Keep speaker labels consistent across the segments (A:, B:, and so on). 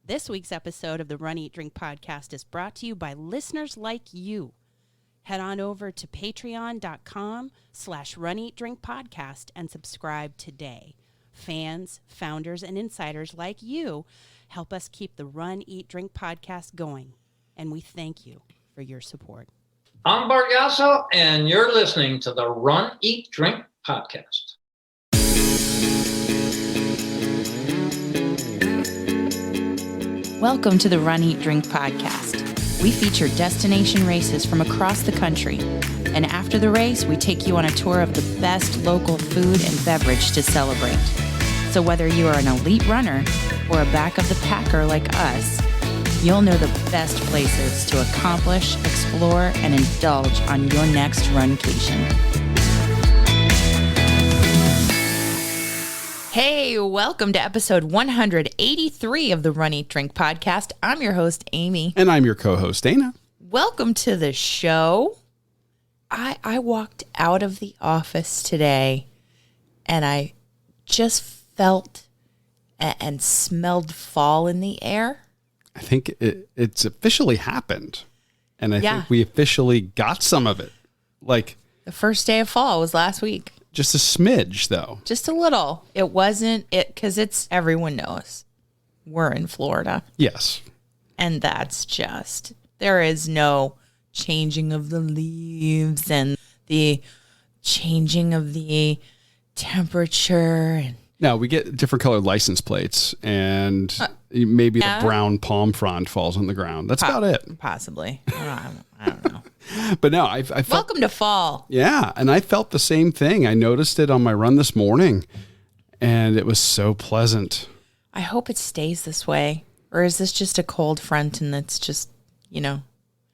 A: This week's episode of the Run, Eat, Drink podcast is brought to you by listeners like you. Head on over to patreon.com/runeatdrinkpodcast and subscribe today. Fans, founders, and insiders like you help us keep the Run, Eat, Drink podcast going, and we thank you for your support.
B: I'm Bargasso, and you're listening to the Run, Eat, Drink podcast.
A: Welcome to the Run, Eat, Drink podcast. We feature destination races from across the country. And after the race, we take you on a tour of the best local food and beverage to celebrate. So whether you are an elite runner or a back of the packer like us, you'll know the best places to accomplish, explore, and indulge on your next runcation. Hey, welcome to episode 183 of the Run, Eat, Drink podcast. I'm your host, Amy.
C: And I'm your co-host, Dana.
A: Welcome to the show. I walked out of the office today and I just felt and smelled fall in the air.
C: I think it's officially happened. And I think we officially got some of it. Like
A: the first day of fall was last week.
C: Just a smidge, though.
A: Just a little. It wasn't it because it's everyone knows we're in Florida.
C: Yes.
A: And that's just, there is no changing of the leaves and the changing of the temperature. And
C: now we get different colored license plates and maybe the brown palm frond falls on the ground. That's about it.
A: Possibly. I don't know.
C: But no, I felt,
A: welcome to fall.
C: Yeah, and I felt the same thing. I noticed it on my run this morning, and it was so pleasant.
A: I hope it stays this way. Or is this just a cold front and it's just, you know?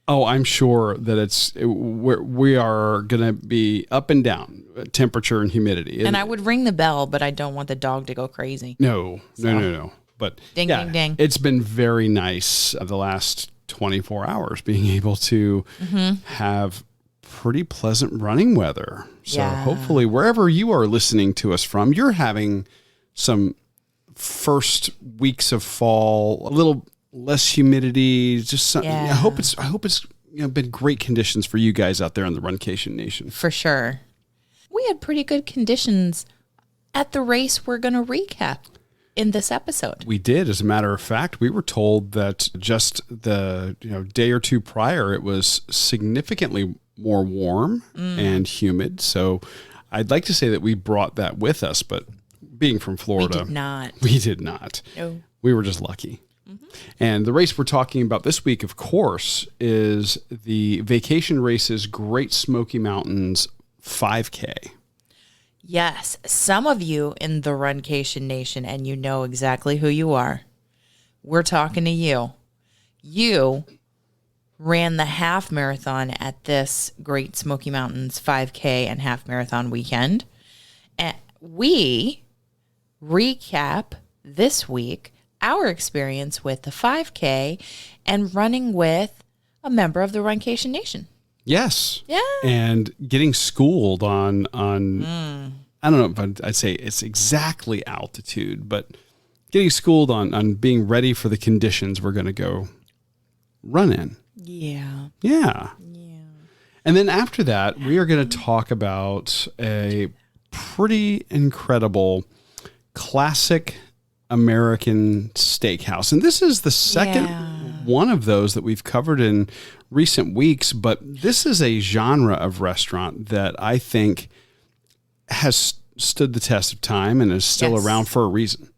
C: Oh, I'm sure that we are going to be up and down, temperature and humidity.
A: And I would ring the bell, but I don't want the dog to go crazy.
C: No. But
A: ding, ding, ding.
C: It's been very nice the last 24 hours being able to have pretty pleasant running weather. So hopefully wherever you are listening to us from, you're having some first weeks of fall, a little less humidity, just something. I hope it's been great conditions for you guys out there in the Runcation Nation.
A: For sure. We had pretty good conditions at the race we're going to recap in this episode.
C: We did. As a matter of fact, we were told that just the day or two prior, it was significantly more warm and humid. So I'd like to say that we brought that with us, but being from Florida, we did not. No. We were just lucky. And the race we're talking about this week, of course, is the Vacation Races Great Smoky Mountains 5K.
A: Yes, some of you in the Runcation Nation, and you know exactly who you are. We're talking to you. You ran the half marathon at this Great Smoky Mountains 5K and half marathon weekend. And we recap this week our experience with the 5K and running with a member of the Runcation Nation.
C: Yes.
A: Yeah.
C: And getting schooled on I don't know if I'd say it's exactly altitude, but getting schooled on being ready for the conditions we're going to go run in.
A: Yeah.
C: Yeah. And then after that, we are going to talk about a pretty incredible classic American steakhouse. And this is the second one of those that we've covered in recent weeks, but this is a genre of restaurant that I think has stood the test of time and is still around for a reason.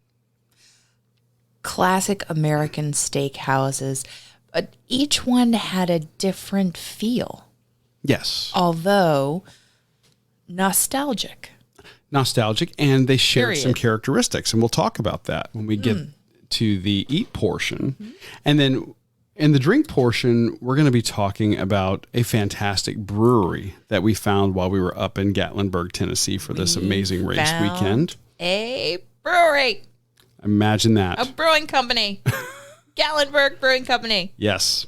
A: Classic American steakhouses, but each one had a different feel.
C: Yes.
A: Although nostalgic,
C: and they shared some characteristics, and we'll talk about that when we get to the eat portion. And then in the drink portion, we're going to be talking about a fantastic brewery that we found while we were up in Gatlinburg, Tennessee for this amazing race weekend.
A: A brewery.
C: Imagine that.
A: A brewing company. Gatlinburg Brewing Company.
C: Yes.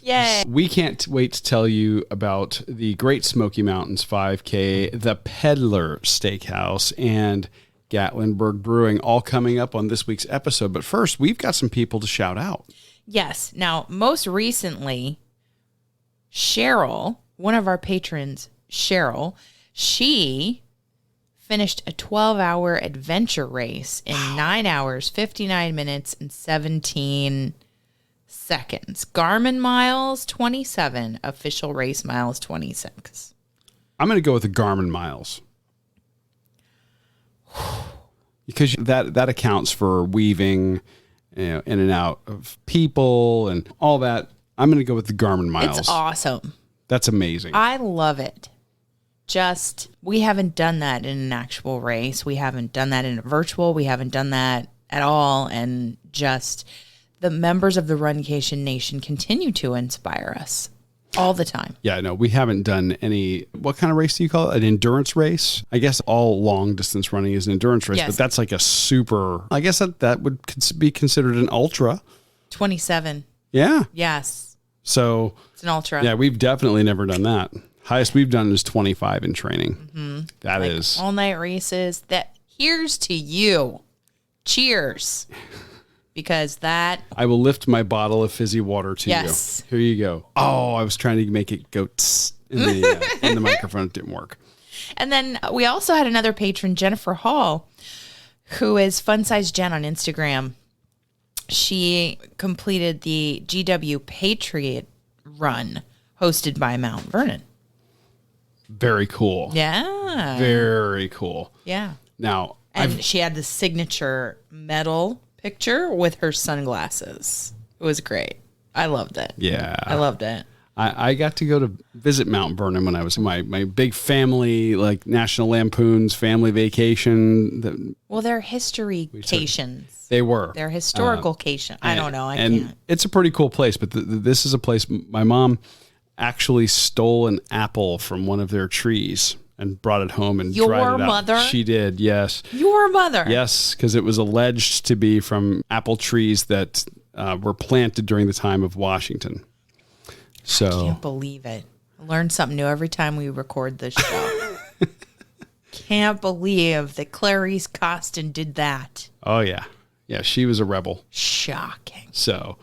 A: Yay.
C: We can't wait to tell you about the Great Smoky Mountains 5K, the Peddler Steakhouse, and Gatlinburg Brewing, all coming up on this week's episode. But first, we've got some people to shout out.
A: Yes. Now, most recently, Cheryl, one of our patrons, Cheryl, she finished a 12-hour adventure race in 9 hours, 59 minutes, and 17 seconds. Garmin miles, 27. Official race miles, 26.
C: I'm going to go with the Garmin miles. Because that accounts for weaving, in and out of people and all that. I'm going to go with the Garmin miles.
A: It's awesome.
C: That's amazing.
A: I love it. We haven't done that in an actual race. We haven't done that in a virtual. We haven't done that at all. And just the members of the Runcation Nation continue to inspire us all the time.
C: Yeah, no, we haven't done any, what kind of race do you call it? An endurance race? I guess all long distance running is an endurance race,
A: Yes.
C: but that's like a super, I guess that would be considered an ultra.
A: 27.
C: Yeah.
A: Yes.
C: So
A: It's an ultra.
C: yeah, we've definitely never done that. Highest we've done is 25 in training. Mm-hmm. That
A: like
C: is
A: all night races. Here's to you. Cheers. Because that,
C: I will lift my bottle of fizzy water to
A: Yes.
C: you. Here you go. Oh, I was trying to make it go tss in the microphone. It didn't work.
A: and then we also had another patron, Jennifer Hall, who is Fun Size Jen on Instagram. She completed the GW Patriot Run hosted by Mount Vernon.
C: Very cool.
A: Yeah.
C: Very cool.
A: Yeah.
C: Now,
A: And she had the signature medal picture with her sunglasses. It was great. I loved it.
C: yeah.
A: I loved it.
C: I got to go to visit Mount Vernon when I was in my big family, like National Lampoon's family vacation.
A: Well, they're history-cations.
C: They were.
A: They're historical-cation. I don't know. I
C: and
A: can't.
C: It's a pretty cool place, but this is a place my mom actually stole an apple from one of their trees and brought it home and
A: Your
C: dried it out.
A: mother?
C: She did, yes.
A: Your mother.
C: Yes, because it was alleged to be from apple trees that were planted during the time of Washington. So
A: Can't believe it. I learn something new every time we record this show. Can't believe that Clarice Costin did that.
C: oh yeah. Yeah, she was a rebel.
A: Shocking.
C: So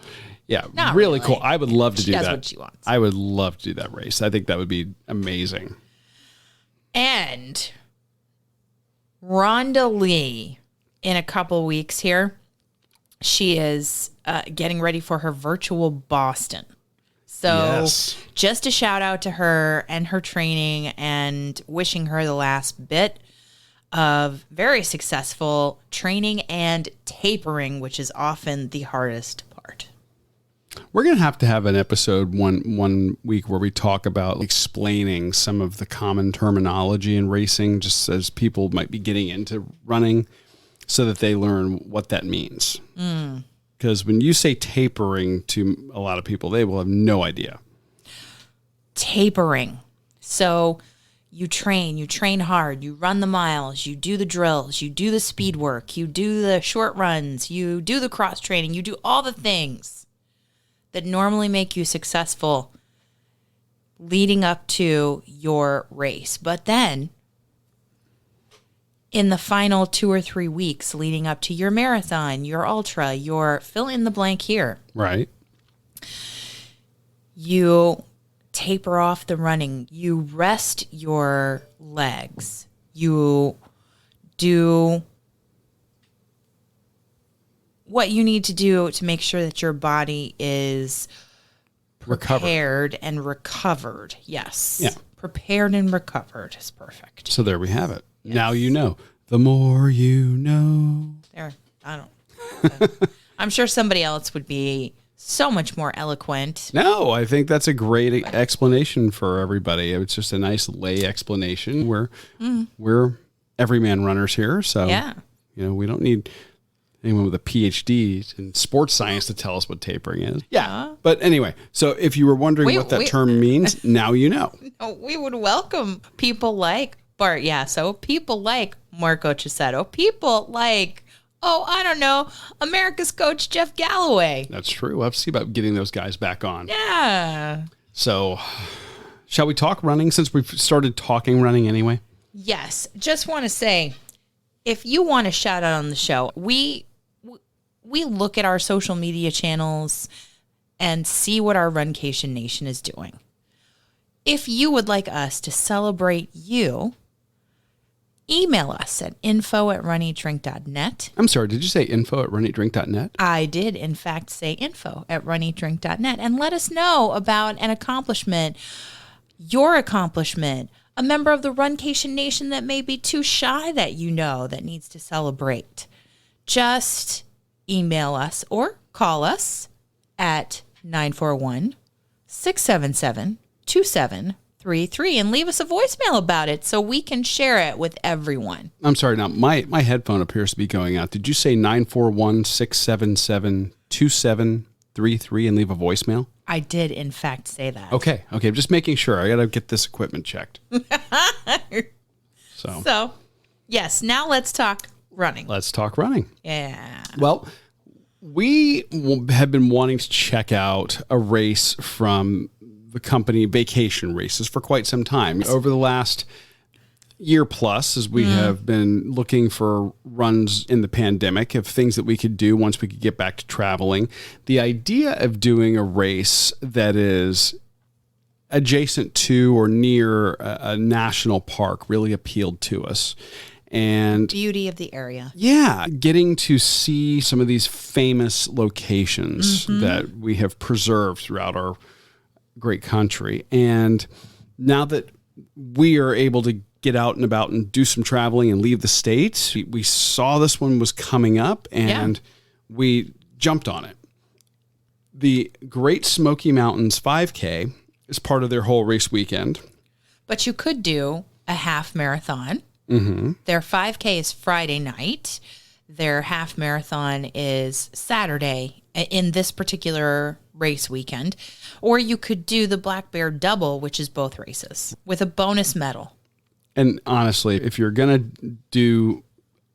C: yeah,
A: Not
C: really
A: really.
C: cool. I would love to
A: She
C: do
A: does
C: that.
A: what she wants.
C: I would love to do that race. I think that would be amazing.
A: And Rhonda Lee, in a couple weeks here, she is getting ready for her virtual Boston. So
C: Yes.
A: just a shout out to her and her training and wishing her the last bit of very successful training and tapering, which is often the hardest part.
C: We're going to have an episode one week where we talk about explaining some of the common terminology in racing, just as people might be getting into running so that they learn what that means. Because when you say tapering to a lot of people, they will have no idea.
A: Tapering. So you train hard, you run the miles, you do the drills, you do the speed work, you do the short runs, you do the cross training, you do all the things that normally make you successful leading up to your race. But then in the final 2 or 3 weeks leading up to your marathon, your ultra, your fill in the blank here,
C: Right.
A: you taper off the running, you rest your legs, you do what you need to do to make sure that your body is prepared and recovered. Yes.
C: Yeah.
A: Prepared and recovered is perfect.
C: So there we have it. Now you know. The more you know.
A: There. I don't. I'm sure somebody else would be so much more eloquent.
C: No, I think that's a great explanation for everybody. It's just a nice lay explanation. We're everyman runners here, so
A: Yeah.
C: we don't need anyone with a PhD in sports science to tell us what tapering is. Yeah. But anyway, so if you were wondering what that term means, now you know.
A: Oh, we would welcome people like Bart Yasso, people like Marco Cisetto, people like, I don't know, America's coach Jeff Galloway.
C: That's true. We'll have to see about getting those guys back on.
A: Yeah.
C: So shall we talk running since we've started talking running anyway?
A: Yes. Just want to say if you want a shout out on the show, we look at our social media channels and see what our Runcation Nation is doing. If you would like us to celebrate you, email us at info@runeatdrink.net.
C: I'm sorry, did you say info@runeatdrink.net?
A: I did, in fact, say info@runeatdrink.net, and let us know about an accomplishment, your accomplishment, a member of the Runcation Nation that may be too shy that you know that needs to celebrate. Just email us or call us at 941-677-2733 and leave us a voicemail about it so we can share it with everyone.
C: I'm sorry, now my headphone appears to be going out. Did you say 941-677-2733 and leave a voicemail?
A: I did, in fact, say that.
C: Okay, just making sure. I got to get this equipment checked.
A: So, yes, now let's talk running.
C: Let's talk running.
A: Yeah.
C: Well, we have been wanting to check out a race from the company Vacation Races for quite some time. Over the last year plus, as we have been looking for runs in the pandemic of things that we could do once we could get back to traveling, the idea of doing a race that is adjacent to or near a national park really appealed to us. And
A: beauty of the area.
C: Yeah, getting to see some of these famous locations that we have preserved throughout our great country. And now that we are able to get out and about and do some traveling and leave the state, we saw this one was coming up and we jumped on it. The Great Smoky Mountains 5K is part of their whole race weekend.
A: But you could do a half marathon. Their 5K is Friday night. Their half marathon is Saturday in this particular race weekend. Or you could do the Black Bear Double, which is both races, with a bonus medal.
C: And honestly, if you're going to do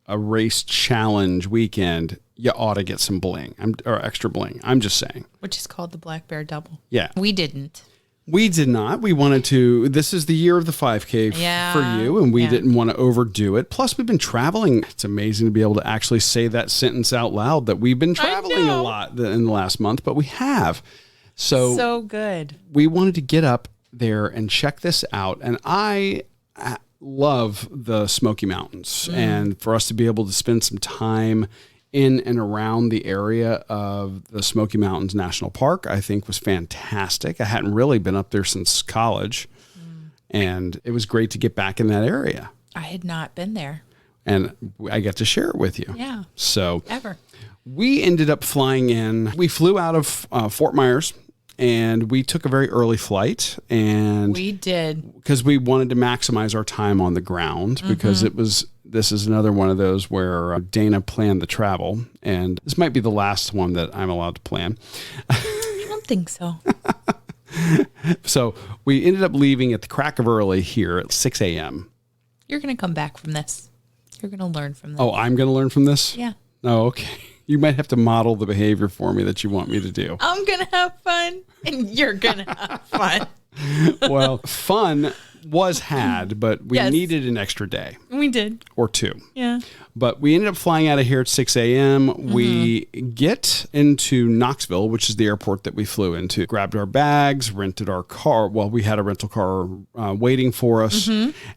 C: a race challenge weekend, you ought to get some bling or extra bling. I'm just saying.
A: Which is called the Black Bear Double.
C: Yeah.
A: We didn't.
C: We did not. We wanted to. This is the year of the 5K for you, and we didn't want to overdo it. Plus, we've been traveling. It's amazing to be able to actually say that sentence out loud that we've been traveling a lot in the last month, but we have. So
A: good.
C: We wanted to get up there and check this out, and I love the Smoky Mountains, and for us to be able to spend some time in and around the area of the Smoky Mountains National Park, I think was fantastic. I hadn't really been up there since college, and it was great to get back in that area.
A: I had not been there.
C: And I get to share it with you.
A: Yeah.
C: So
A: ever.
C: We ended up flying in. We flew out of Fort Myers, and we took a very early flight. And
A: we did.
C: Because we wanted to maximize our time on the ground, because this is another one of those where Dana planned the travel, and this might be the last one that I'm allowed to plan.
A: I don't think so.
C: So we ended up leaving at the crack of early here at 6 a.m.
A: You're going to come back from this. You're going to learn from this.
C: Oh, I'm going to learn from this?
A: Yeah.
C: Oh, okay. You might have to model the behavior for me that you want me to do.
A: I'm going to have fun, and you're going to have fun.
C: Well, fun was had, but we needed an extra day.
A: We did.
C: Or two.
A: Yeah.
C: But we ended up flying out of here at 6 a.m. We get into Knoxville, which is the airport that we flew into, grabbed our bags, rented our car. Well, we had a rental car waiting for us,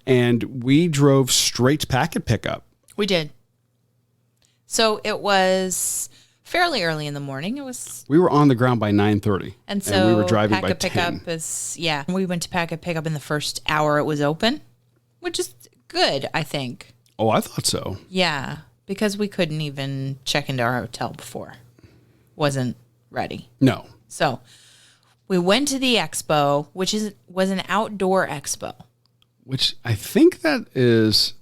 C: and we drove straight to packet pickup.
A: We did. So it was fairly early in the morning.
C: We were on the ground by 9:30,
A: and so
C: we were driving by 10.
A: Pickup is we went to packet pickup in the first hour it was open, which is good, I think.
C: Oh, I thought so.
A: Yeah, because we couldn't even check into our hotel before. Wasn't ready.
C: No.
A: So we went to the expo, which was an outdoor expo.
C: Which I think that is.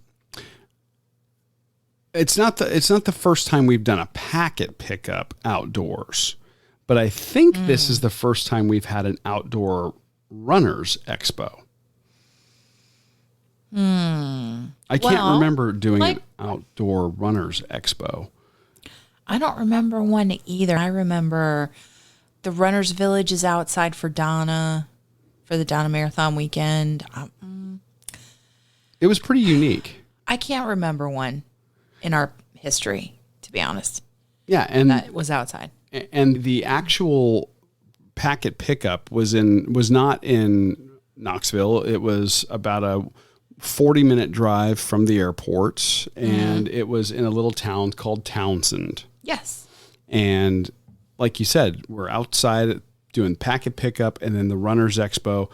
C: It's not the first time we've done a packet pickup outdoors, but I think this is the first time we've had an outdoor runners expo. I can't remember doing an outdoor runners expo.
A: I don't remember one either. I remember the Runners Village is outside for Donna, for the Donna Marathon weekend.
C: It was pretty unique.
A: I can't remember one. in our history, to be honest.
C: Yeah, and
A: That was outside.
C: And the actual packet pickup was not in Knoxville. It was about a 40-minute drive from the airport, and it was in a little town called Townsend.
A: Yes.
C: And like you said, we're outside doing packet pickup and then the Runners Expo.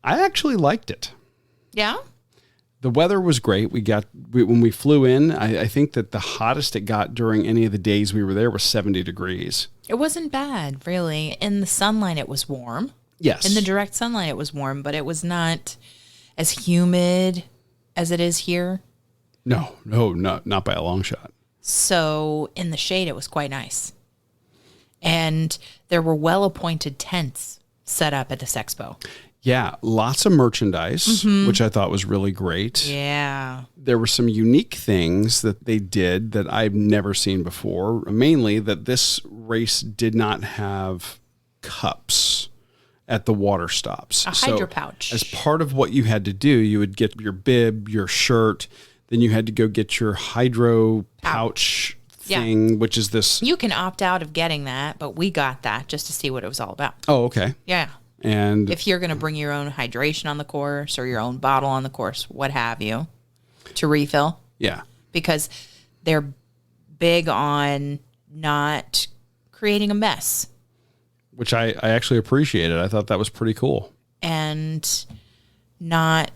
C: I actually liked it.
A: Yeah?
C: The weather was great. When we flew in, I think that the hottest it got during any of the days we were there was 70 degrees.
A: It wasn't bad, really. In the sunlight, it was warm.
C: Yes.
A: In the direct sunlight, it was warm, but it was not as humid as it is here.
C: No, not by a long shot.
A: So in the shade, it was quite nice. And there were well-appointed tents set up at this expo.
C: Yeah, lots of merchandise, which I thought was really great.
A: Yeah.
C: There were some unique things that they did that I've never seen before. Mainly that this race did not have cups at the water stops.
A: A hydro pouch.
C: As part of what you had to do, you would get your bib, your shirt, then you had to go get your hydro pouch thing, which is this.
A: You can opt out of getting that, but we got that just to see what it was all about.
C: Oh, okay.
A: Yeah.
C: And
A: if you're going to bring your own hydration on the course or your own bottle on the course, what have you, to refill.
C: Yeah.
A: Because they're big on not creating a mess.
C: Which I actually appreciated. I thought that was pretty cool.
A: And not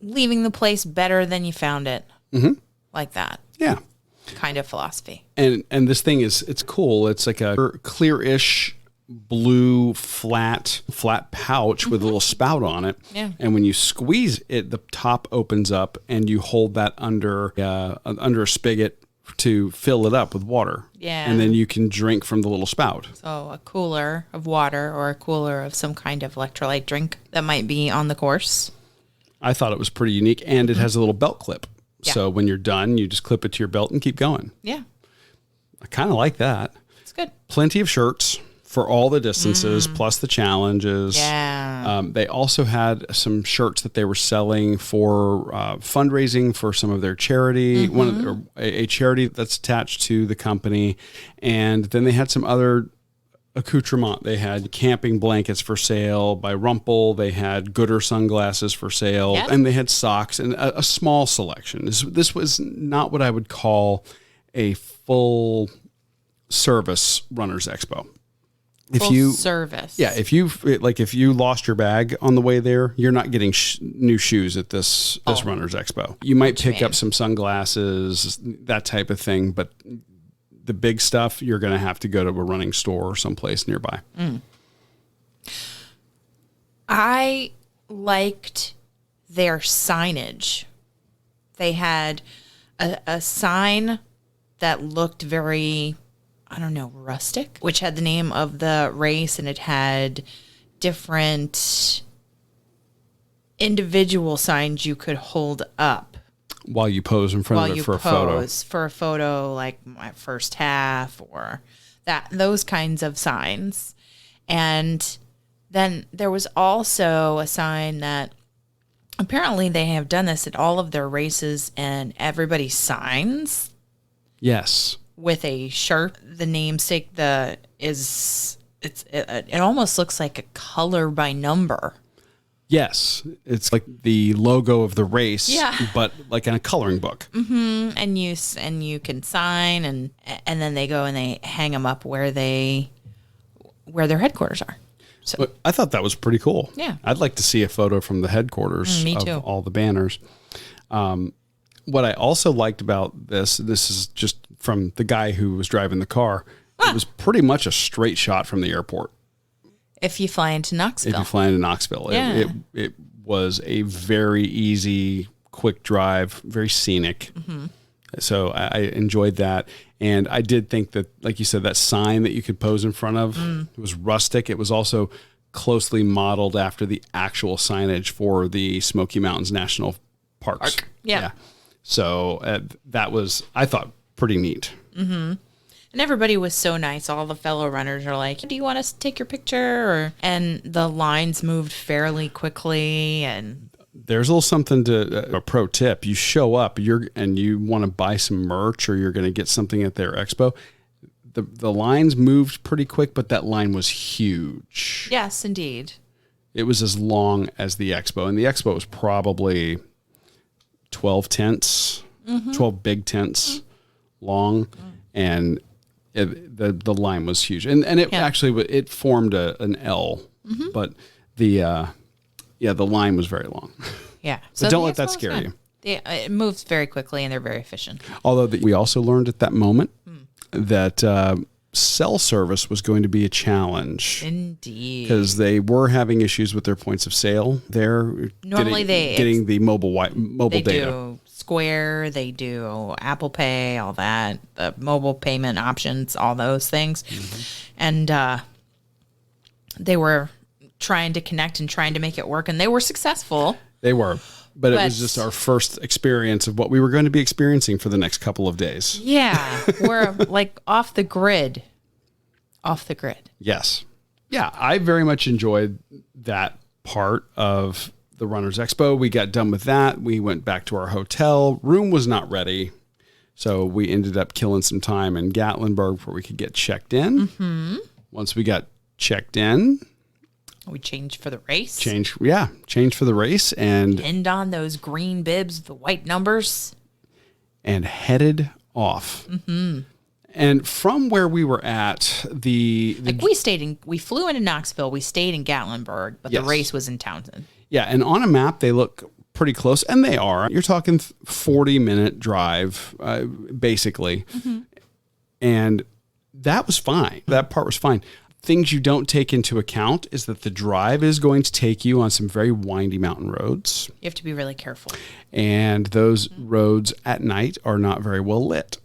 A: leaving the place better than you found it.
C: Mm-hmm.
A: Like that.
C: Yeah.
A: Kind of philosophy.
C: And this thing it's cool. It's like a clear-ish blue flat pouch with a little spout on it.
A: Yeah.
C: And when you squeeze it, the top opens up and you hold that under a spigot to fill it up with water.
A: Yeah.
C: And then you can drink from the little spout.
A: So a cooler of water or a cooler of some kind of electrolyte drink that might be on the course.
C: I thought it was pretty unique, and it has a little belt clip.
A: Yeah.
C: So when you're done, you just clip it to your belt and keep going.
A: Yeah.
C: I kind of like that.
A: It's good.
C: Plenty of shirts for all the distances, plus the challenges.
A: Yeah.
C: They also had some shirts that they were selling for fundraising for some of their charity, a charity that's attached to the company. And then they had some other accoutrement. They had camping blankets for sale by Rumpel. They had Gooder sunglasses for sale, and they had socks and a small selection. This was not what I would call a full service Runners Expo.
A: Service.
C: Yeah, if you lost your bag on the way there, you're not getting new shoes at this Runners Expo. You might pick up some sunglasses, that type of thing, but the big stuff, you're going to have to go to a running store or someplace nearby.
A: I liked their signage. They had a sign that looked very, I don't know, rustic, which had the name of the race, and it had different individual signs you could hold up
C: while you pose in front of it for a photo.
A: For a photo, like my first half or those kinds of signs. And then there was also a sign that apparently they have done this at all of their races, and everybody signs.
C: Yes.
A: With a shirt, the namesake it almost looks like a color by number.
C: Yes, it's like the logo of the race,
A: Yeah.
C: but like in a coloring book.
A: Mm-hmm. And you can sign, and then they go and they hang them up where their headquarters are. So
C: But I thought that was pretty cool.
A: Yeah.
C: I'd like to see a photo from the headquarters
A: me
C: of
A: too.
C: all the banners. What I also liked about this is just from the guy who was driving the car, it was pretty much a straight shot from the airport.
A: if you fly into Knoxville.
C: If you fly into Knoxville.
A: Yeah.
C: It was a very easy, quick drive, very scenic.
A: Mm-hmm.
C: So I enjoyed that. And I did think that, like you said, that sign that you could pose in front of was rustic. It was also closely modeled after the actual signage for the Smoky Mountains National Parks.
A: Yeah.
C: So that was, I thought, pretty neat.
A: Mm-hmm. And everybody was so nice. All the fellow runners are like, do you want us to take your picture? And the lines moved fairly quickly. And
C: there's a little something to a pro tip. You show up, and you want to buy some merch, or you're going to get something at their expo. The lines moved pretty quick, but that line was huge.
A: Yes, indeed.
C: It was as long as the expo, and the expo was probably 12 tents, 12 big tents long, and the line was huge. And it actually it formed an L, but the line was very long.
A: Yeah.
C: So don't let that scare you.
A: It moves very quickly, and they're very efficient.
C: Although we also learned at that moment that cell service was going to be a challenge.
A: Indeed.
C: Because they were having issues with their points of sale there.
A: Normally
C: getting the mobile
A: they
C: data.
A: Do Square, they do Apple Pay, all that, the mobile payment options, all those things. And they were trying to connect and trying to make it work, and they were successful.
C: They were. But it was just our first experience of what we were going to be experiencing for the next couple of days.
A: Yeah. We're like off the grid. Off the grid.
C: Yes. Yeah, I very much enjoyed that part of the Runners Expo. We got done with that. We went back to our hotel. Room was not ready. So we ended up killing some time in Gatlinburg before we could get checked in. Once we got checked in,
A: we changed for the race.
C: Changed for the race and
A: pinned on those green bibs with the white numbers.
C: And headed off. And from where we were at, we flew into Knoxville, we stayed in Gatlinburg, but the race was in Townsend. Yeah, and on a map, they look pretty close, and they are. You're talking 40-minute drive, basically. And that was fine. That part was fine. Things you don't take into account is that the drive is going to take you on some very windy mountain roads. You have to be really careful. And those roads at night are not very well lit.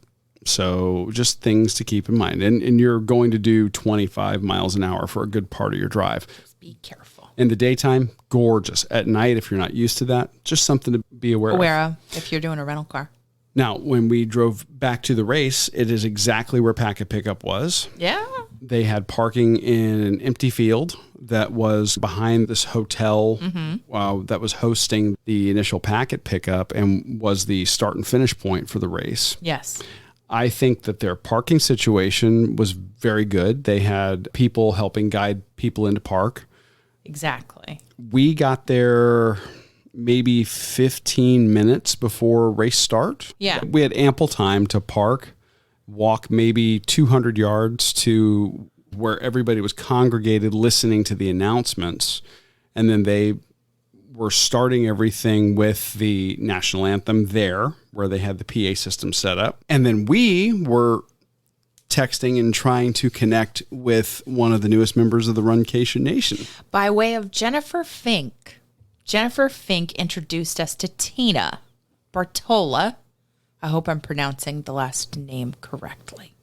C: So just things to keep in mind. And you're going to do 25 miles an hour for a good part of your drive. Just be careful. In the daytime, gorgeous. At night, if you're not used to that, just something to be aware of if you're doing a rental car. Now, when we drove back to the race, it is exactly where Packet Pickup was. Yeah. They had parking in an empty field that was behind this hotel that was hosting the initial Packet Pickup and was the start and finish point for the race. Yes. I think that their parking situation was very good. They had people helping guide people into park. Exactly. We got there maybe 15 minutes before race start. Yeah. We had ample time to park, walk maybe 200 yards to where everybody was congregated listening to the announcements. And then they were starting everything with the national anthem there, where they had the PA system set up. And then we were texting and trying to connect with one of the newest members of the Runcation Nation. By way of Jennifer Fink. Jennifer Fink introduced us to Tina Bartola. I hope I'm pronouncing the last name correctly.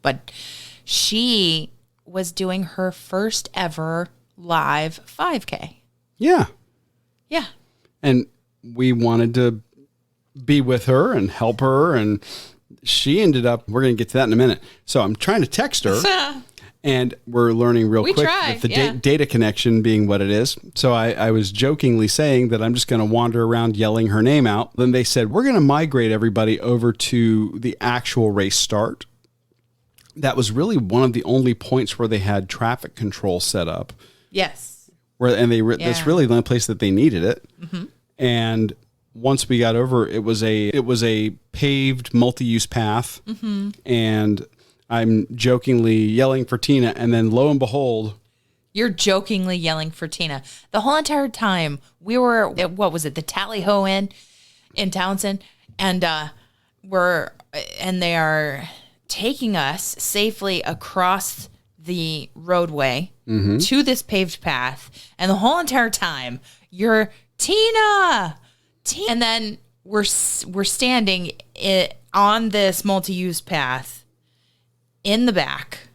C: But she was doing her first ever live 5K. Yeah. Yeah. And we wanted to be with her and help her. And she ended up, we're going to get to that in a minute. So I'm trying to text her. And we're learning real quick that the data connection being what it is. So I was jokingly saying that I'm just going to wander around yelling her name out. Then they said, we're going to migrate everybody over to the actual race start. That was really one of the only points where they had traffic control set up. Yes. That's really the only place that they needed it. And once we got over, it was a paved multi-use path. And I'm jokingly yelling for Tina, and then lo and behold, you're jokingly yelling for Tina. The whole entire time we were at, what was it, the Tally Ho Inn in Townsend, and they are taking us safely across the roadway to this paved path, and the whole entire time you're Tina, and then we're standing on this multi-use path in the back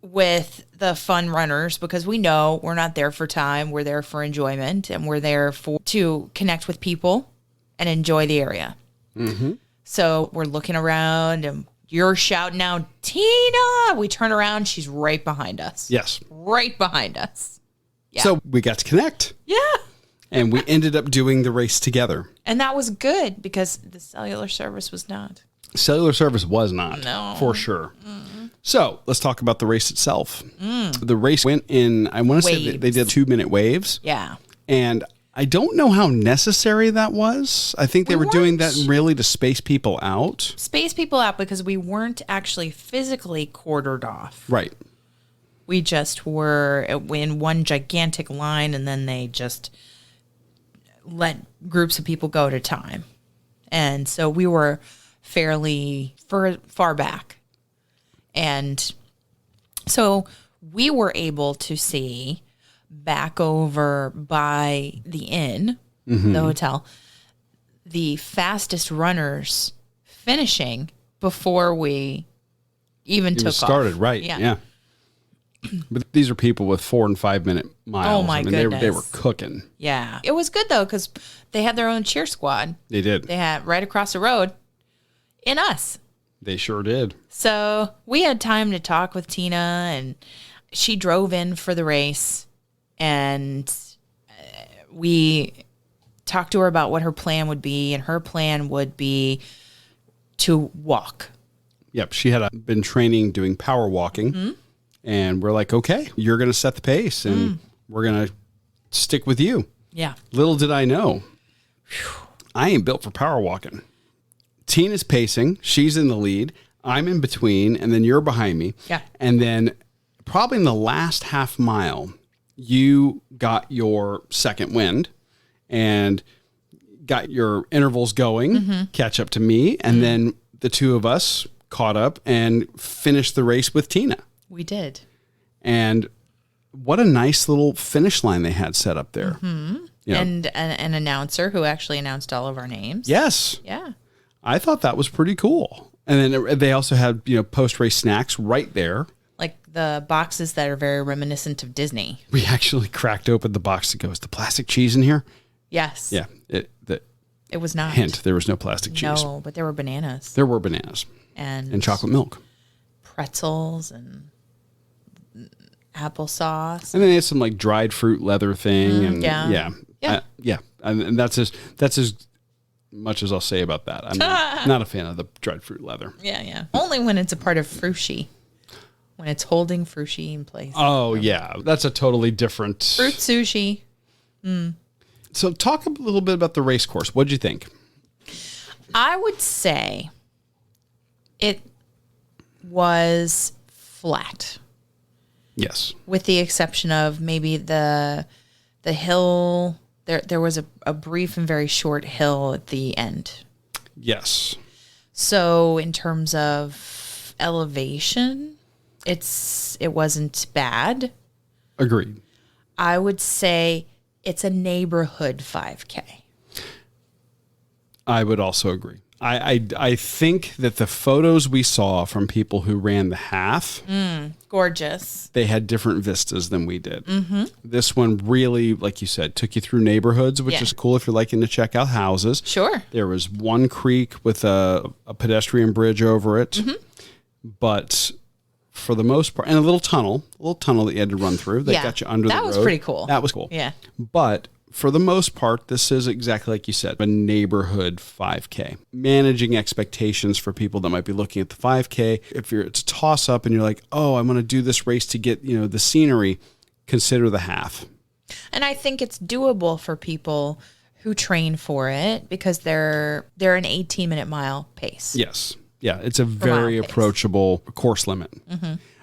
C: with the fun runners, because we know we're not there for time. We're there for enjoyment, and we're there to connect with people and enjoy the area. So we're looking around and you're shouting out, Tina! We turn around. She's right behind us. Yes. Right behind us. Yeah. So we got to connect. Yeah. And we ended up doing the race together.
A: And that was good because the cellular service was not.
C: Cellular service was not,
A: No.
C: for sure. So let's talk about the race itself. The race went in, I want to say they did 2-minute waves.
A: Yeah.
C: And I don't know how necessary that was. I think they were doing that really to space people out.
A: Space people out because we weren't actually physically quartered off.
C: Right.
A: We just were in one gigantic line, and then they just let groups of people go at a time. And so we were fairly far back. And so we were able to see back over by the inn, the hotel, the fastest runners finishing before we even took
C: started,
A: off.
C: right. Yeah. But these are people with 4 and 5 minute miles.
A: Oh my
C: goodness. They were cooking.
A: Yeah. It was good though, because they had their own cheer squad.
C: They did.
A: They had right across the road in us.
C: They sure did.
A: So we had time to talk with Tina, and she drove in for the race, and we talked to her about what her plan would be, and her plan would be to walk.
C: Yep. She had been training doing power walking. And we're like, okay, you're going to set the pace, and we're going to stick with you.
A: Yeah.
C: Little did I know, I ain't built for power walking. Tina's pacing. She's in the lead. I'm in between, and then you're behind me.
A: Yeah.
C: And then probably in the last half mile, you got your second wind and got your intervals going, catch up to me, and then the two of us caught up and finished the race with Tina.
A: We did.
C: And what a nice little finish line they had set up there. You know,
A: And an announcer who actually announced all of our names.
C: yes.
A: Yeah.
C: I thought that was pretty cool. And then they also had, post-race snacks right there.
A: Like the boxes that are very reminiscent of Disney.
C: We actually cracked open the box that goes, the plastic cheese in here?
A: Yes.
C: Yeah.
A: It was not.
C: Hint, there was no plastic cheese.
A: No, but there were bananas.
C: There were bananas.
A: And
C: chocolate milk.
A: Pretzels and applesauce.
C: And then they had some like dried fruit leather thing. And
A: yeah.
C: And that's as much as I'll say about that. I'm not a fan of the dried fruit leather.
A: Yeah. Only when it's a part of Frushi. When it's holding Frushi in place.
C: Oh, yeah. That's a totally different...
A: Fruit sushi.
C: So talk a little bit about the race course. What'd you think?
A: I would say it was flat.
C: Yes.
A: With the exception of maybe the hill. There was a brief and very short hill at the end.
C: Yes.
A: So in terms of elevation, it wasn't bad.
C: Agreed.
A: I would say it's a neighborhood 5K.
C: I would also agree. I think that the photos we saw from people who ran the half,
A: Gorgeous.
C: they had different vistas than we did. This one really, like you said, took you through neighborhoods, which is cool if you're liking to check out houses.
A: Sure.
C: There was one creek with a pedestrian bridge over it, but for the most part, and a little tunnel that you had to run through. They got you under the road.
A: That was pretty cool.
C: That was cool.
A: Yeah.
C: But for the most part, this is exactly like you said, a neighborhood 5K. Managing expectations for people that might be looking at the 5K. If it's a toss up and you're like, oh, I'm going to do this race to get, the scenery, consider the half.
A: And I think it's doable for people who train for it because they're an 18-minute mile pace.
C: Yes. Yeah, it's a very approachable course limit.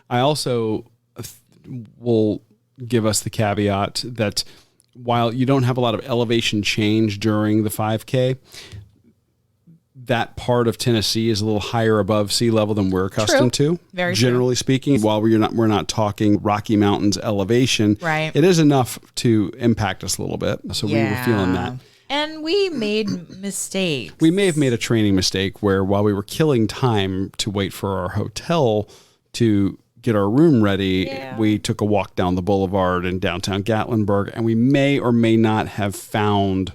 C: I also will give us the caveat that while you don't have a lot of elevation change during the 5K, that part of Tennessee is a little higher above sea level than we're accustomed to.
A: Very
C: generally speaking, while we're not talking Rocky Mountains elevation,
A: right?
C: It is enough to impact us a little bit. So we were feeling that.
A: And we made mistakes.
C: We may have made a training mistake where while we were killing time to wait for our hotel to get our room ready, we took a walk down the boulevard in downtown Gatlinburg, and we may or may not have found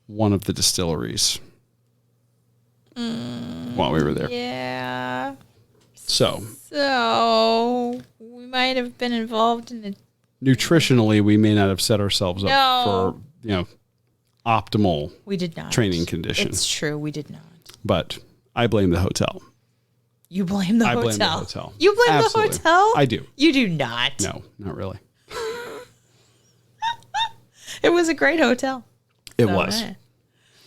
C: one of the distilleries while we were there.
A: Yeah.
C: So
A: we might have been involved in
C: nutritionally, we may not have set ourselves up for, optimal
A: We did not.
C: training condition.
A: It's true. We did not.
C: But I blame the hotel.
A: You blame the
C: I
A: hotel.
C: blame the hotel.
A: You blame
C: Absolutely.
A: the hotel?
C: I do.
A: You do not.
C: No, not really.
A: It was a great hotel.
C: It was.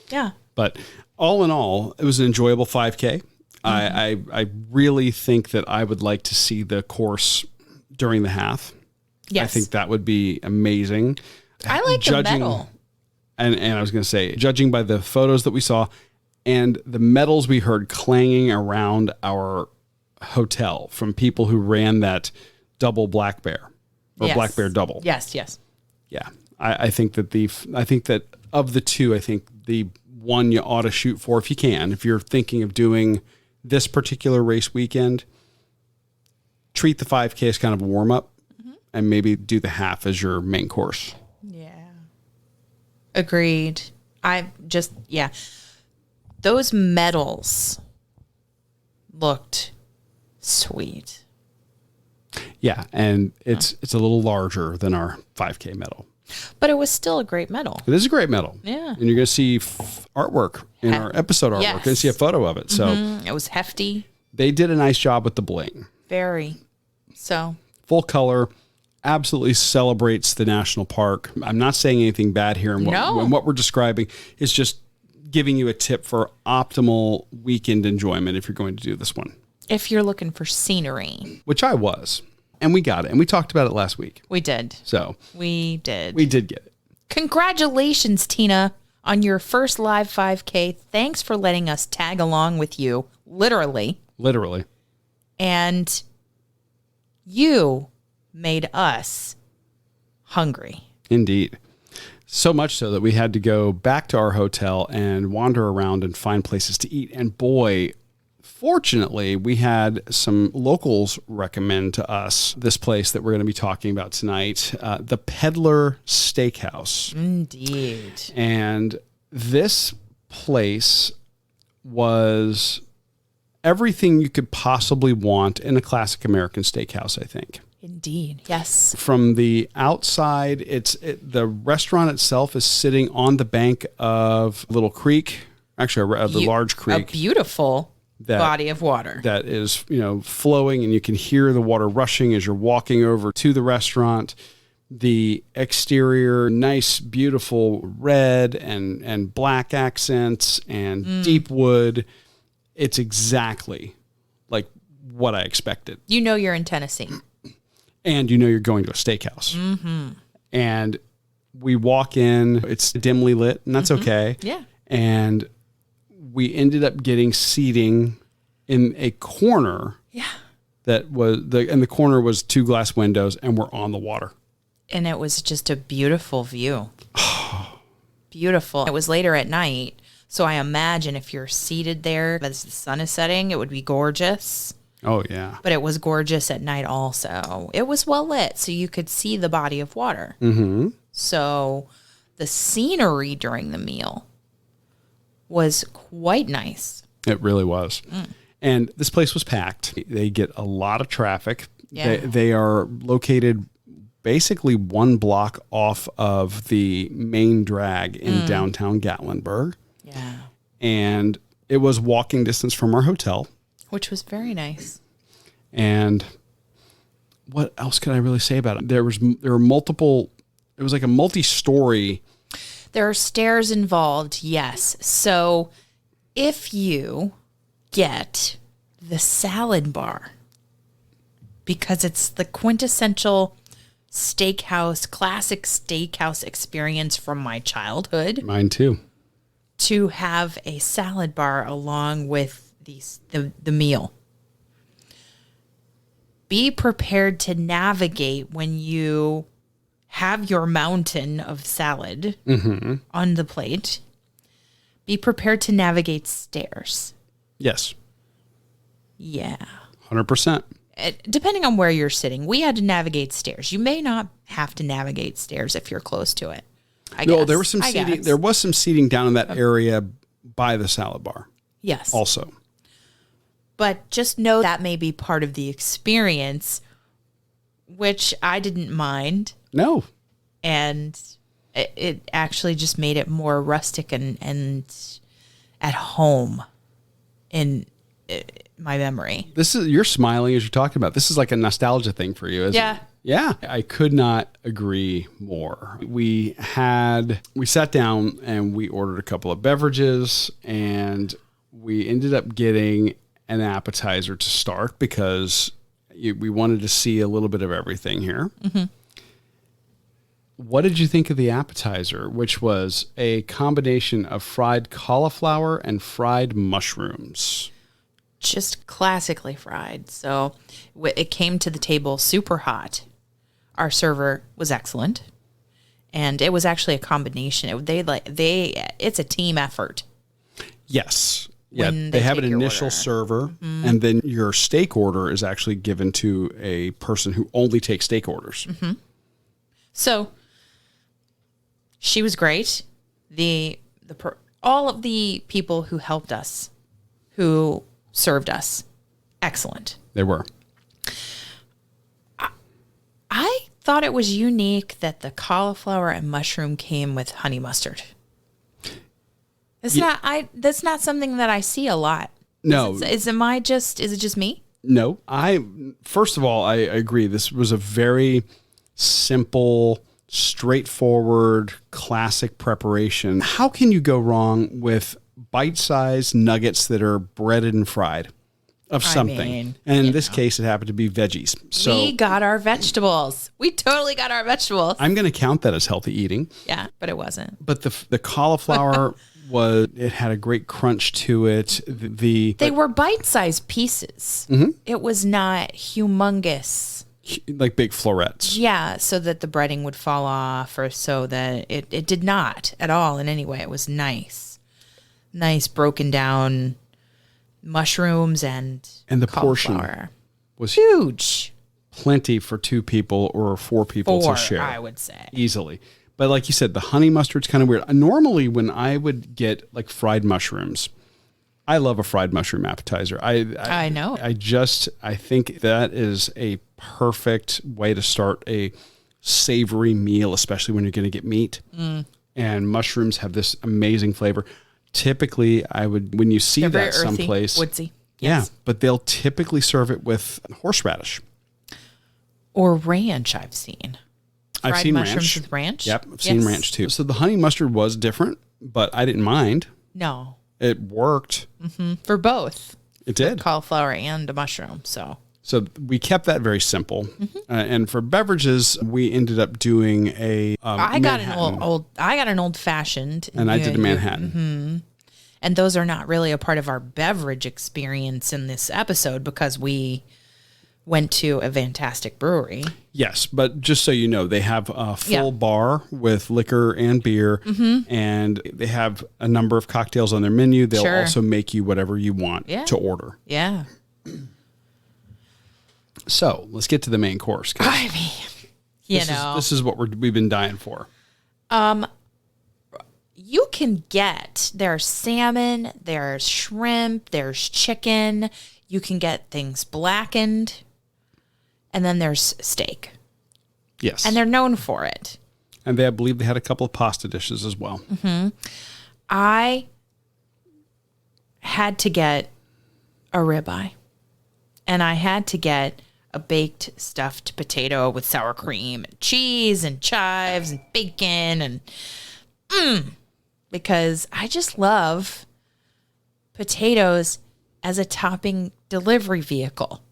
A: Yeah.
C: But all in all, it was an enjoyable 5K. I really think that I would like to see the course during the half.
A: Yes.
C: I think that would be amazing.
A: I like the medal.
C: And I was going to say, judging by the photos that we saw and the medals we heard clanging around our hotel from people who ran that double black bear or
A: Yes.
C: black bear double.
A: Yes, yes.
C: Yeah. I think that of the two, I think the one you ought to shoot for if you can, if you're thinking of doing this particular race weekend, treat the 5K as kind of a warm up and maybe do the half as your main course.
A: Yeah. Agreed. Those medals looked sweet.
C: Yeah. And it's a little larger than our 5K medal.
A: But it was still a great medal.
C: It is a great medal.
A: Yeah.
C: And you're going to see artwork in our episode artwork.
A: Yes.
C: You're going to see a photo of it. So
A: It was hefty.
C: they did a nice job with the bling.
A: Very. So.
C: Full color, absolutely celebrates the national park. I'm not saying anything bad here. And what we're describing is just giving you a tip for optimal weekend enjoyment if you're going to do this one.
A: If you're looking for scenery.
C: Which I was. And we got it. And we talked about it last week.
A: We did.
C: So.
A: We did.
C: We did get it.
A: Congratulations, Tina, on your first live 5K. Thanks for letting us tag along with you. Literally. And you made us hungry.
C: Indeed. So much so that we had to go back to our hotel and wander around and find places to eat. And boy, fortunately, we had some locals recommend to us this place that we're going to be talking about tonight, the Peddler Steakhouse.
A: Indeed.
C: And this place was everything you could possibly want in a classic American steakhouse, I think.
A: Indeed. Yes.
C: From the outside, the restaurant itself is sitting on the bank of a little creek, actually the large creek.
A: A beautiful body of water.
C: That is, flowing, and you can hear the water rushing as you're walking over to the restaurant. The exterior, nice, beautiful red and black accents and deep wood. It's exactly like what I expected.
A: You know you're in Tennessee.
C: And you're going to a steakhouse. Mm-hmm. And we walk in, it's dimly lit, and that's okay.
A: Yeah.
C: And we ended up getting seating in a corner.
A: Yeah.
C: And the corner was 2 glass windows, and we're on the water.
A: And it was just a beautiful view. Beautiful. It was later at night, so I imagine if you're seated there as the sun is setting, it would be gorgeous.
C: Oh, yeah.
A: But it was gorgeous at night also. It was well lit, so you could see the body of water.
C: Mm-hmm.
A: So the scenery during the meal was quite nice.
C: It really was. And this place was packed. They get a lot of traffic.
A: Yeah.
C: They are located basically 1 block off of the main drag in downtown Gatlinburg.
A: Yeah.
C: And it was walking distance from our hotel.
A: Which was very nice.
C: And what else could I really say about it? There were multiple, it was like a multi-story.
A: There are stairs involved, yes. So if you get the salad bar, because it's the quintessential classic steakhouse experience from my childhood.
C: Mine too.
A: To have a salad bar along with the meal. Be prepared to navigate when you have your mountain of salad on the plate. Be prepared to navigate stairs.
C: Yes.
A: Yeah.
C: 100%.
A: Depending on where you're sitting, we had to navigate stairs. You may not have to navigate stairs if you're close to it. I guess.
C: There was some seating. There was some seating down in that area by the salad bar.
A: Yes.
C: Also.
A: But just know that may be part of the experience, which I didn't mind.
C: No.
A: And it actually just made it more rustic and at home in my memory.
C: You're smiling as you're talking about. This is like a nostalgia thing for you, isn't it? Yeah, I could not agree more. We sat down and we ordered a couple of beverages, and we ended up getting an appetizer to start because we wanted to see a little bit of everything here. Mm-hmm. What did you think of the appetizer, which was a combination of fried cauliflower and fried mushrooms?
A: Just classically fried. So it came to the table super hot. Our server was excellent, and it was actually a combination. It's a team effort.
C: Yes. Yeah, they have an initial server, and then your steak order is actually given to a person who only takes steak orders.
A: Mm-hmm. So she was great. All of the people who helped us, who served us, excellent.
C: They were.
A: I thought it was unique that the cauliflower and mushroom came with honey mustard. That's not something that I see a lot.
C: No.
A: Is it just me?
C: No. First of all, I agree. This was a very simple, straightforward, classic preparation. How can you go wrong with bite-sized nuggets that are breaded and fried of something? And in this case, it happened to be veggies. So
A: we got our vegetables. We totally got our vegetables.
C: I'm going to count that as healthy eating.
A: Yeah, but it wasn't.
C: But the cauliflower it had a great crunch to it. They
A: were bite-sized pieces. Mm-hmm. It was not humongous.
C: Like big florets.
A: Yeah, so that the breading would fall off, or so that it did not at all in any way. It was nice. Nice broken down mushrooms and
C: the
A: cauliflower.
C: Portion was
A: huge.
C: Plenty for 2 people or 4 people to share.
A: I would say.
C: Easily. But like you said, the honey mustard's kind of weird. Normally when I would get like fried mushrooms, I love a fried mushroom appetizer. I
A: know.
C: I think that is a perfect way to start a savory meal, especially when you're going to get meat. Mm. And mushrooms have this amazing flavor. Typically, when you see that someplace,
A: woodsy.
C: Yes. Yeah, but they'll typically serve it with horseradish
A: or ranch. I've seen.
C: I've seen
A: mushrooms
C: ranch.
A: With ranch.
C: Yep, I've seen ranch too. So the honey mustard was different, but I didn't mind.
A: No,
C: it worked
A: for both.
C: It did,
A: cauliflower and a mushroom. So
C: we kept that very simple. And for beverages, we ended up doing
A: I got an old fashioned,
C: and I did a Manhattan.
A: Mm-hmm. And those are not really a part of our beverage experience in this episode because we went to a fantastic brewery.
C: Yes, but just so you know, they have a full bar with liquor and beer, and they have a number of cocktails on their menu. They'll also make you whatever you want to order.
A: Yeah.
C: So let's get to the main course.
A: I mean,
C: this is what we've been dying for.
A: You can there's salmon, there's shrimp, there's chicken. You can get things blackened. And then there's steak.
C: Yes.
A: And they're known for it.
C: And I believe they had a couple of pasta dishes as well.
A: Mm-hmm. I had to get a ribeye. And I had to get a baked stuffed potato with sour cream and cheese and chives and bacon and because I just love potatoes as a topping delivery vehicle.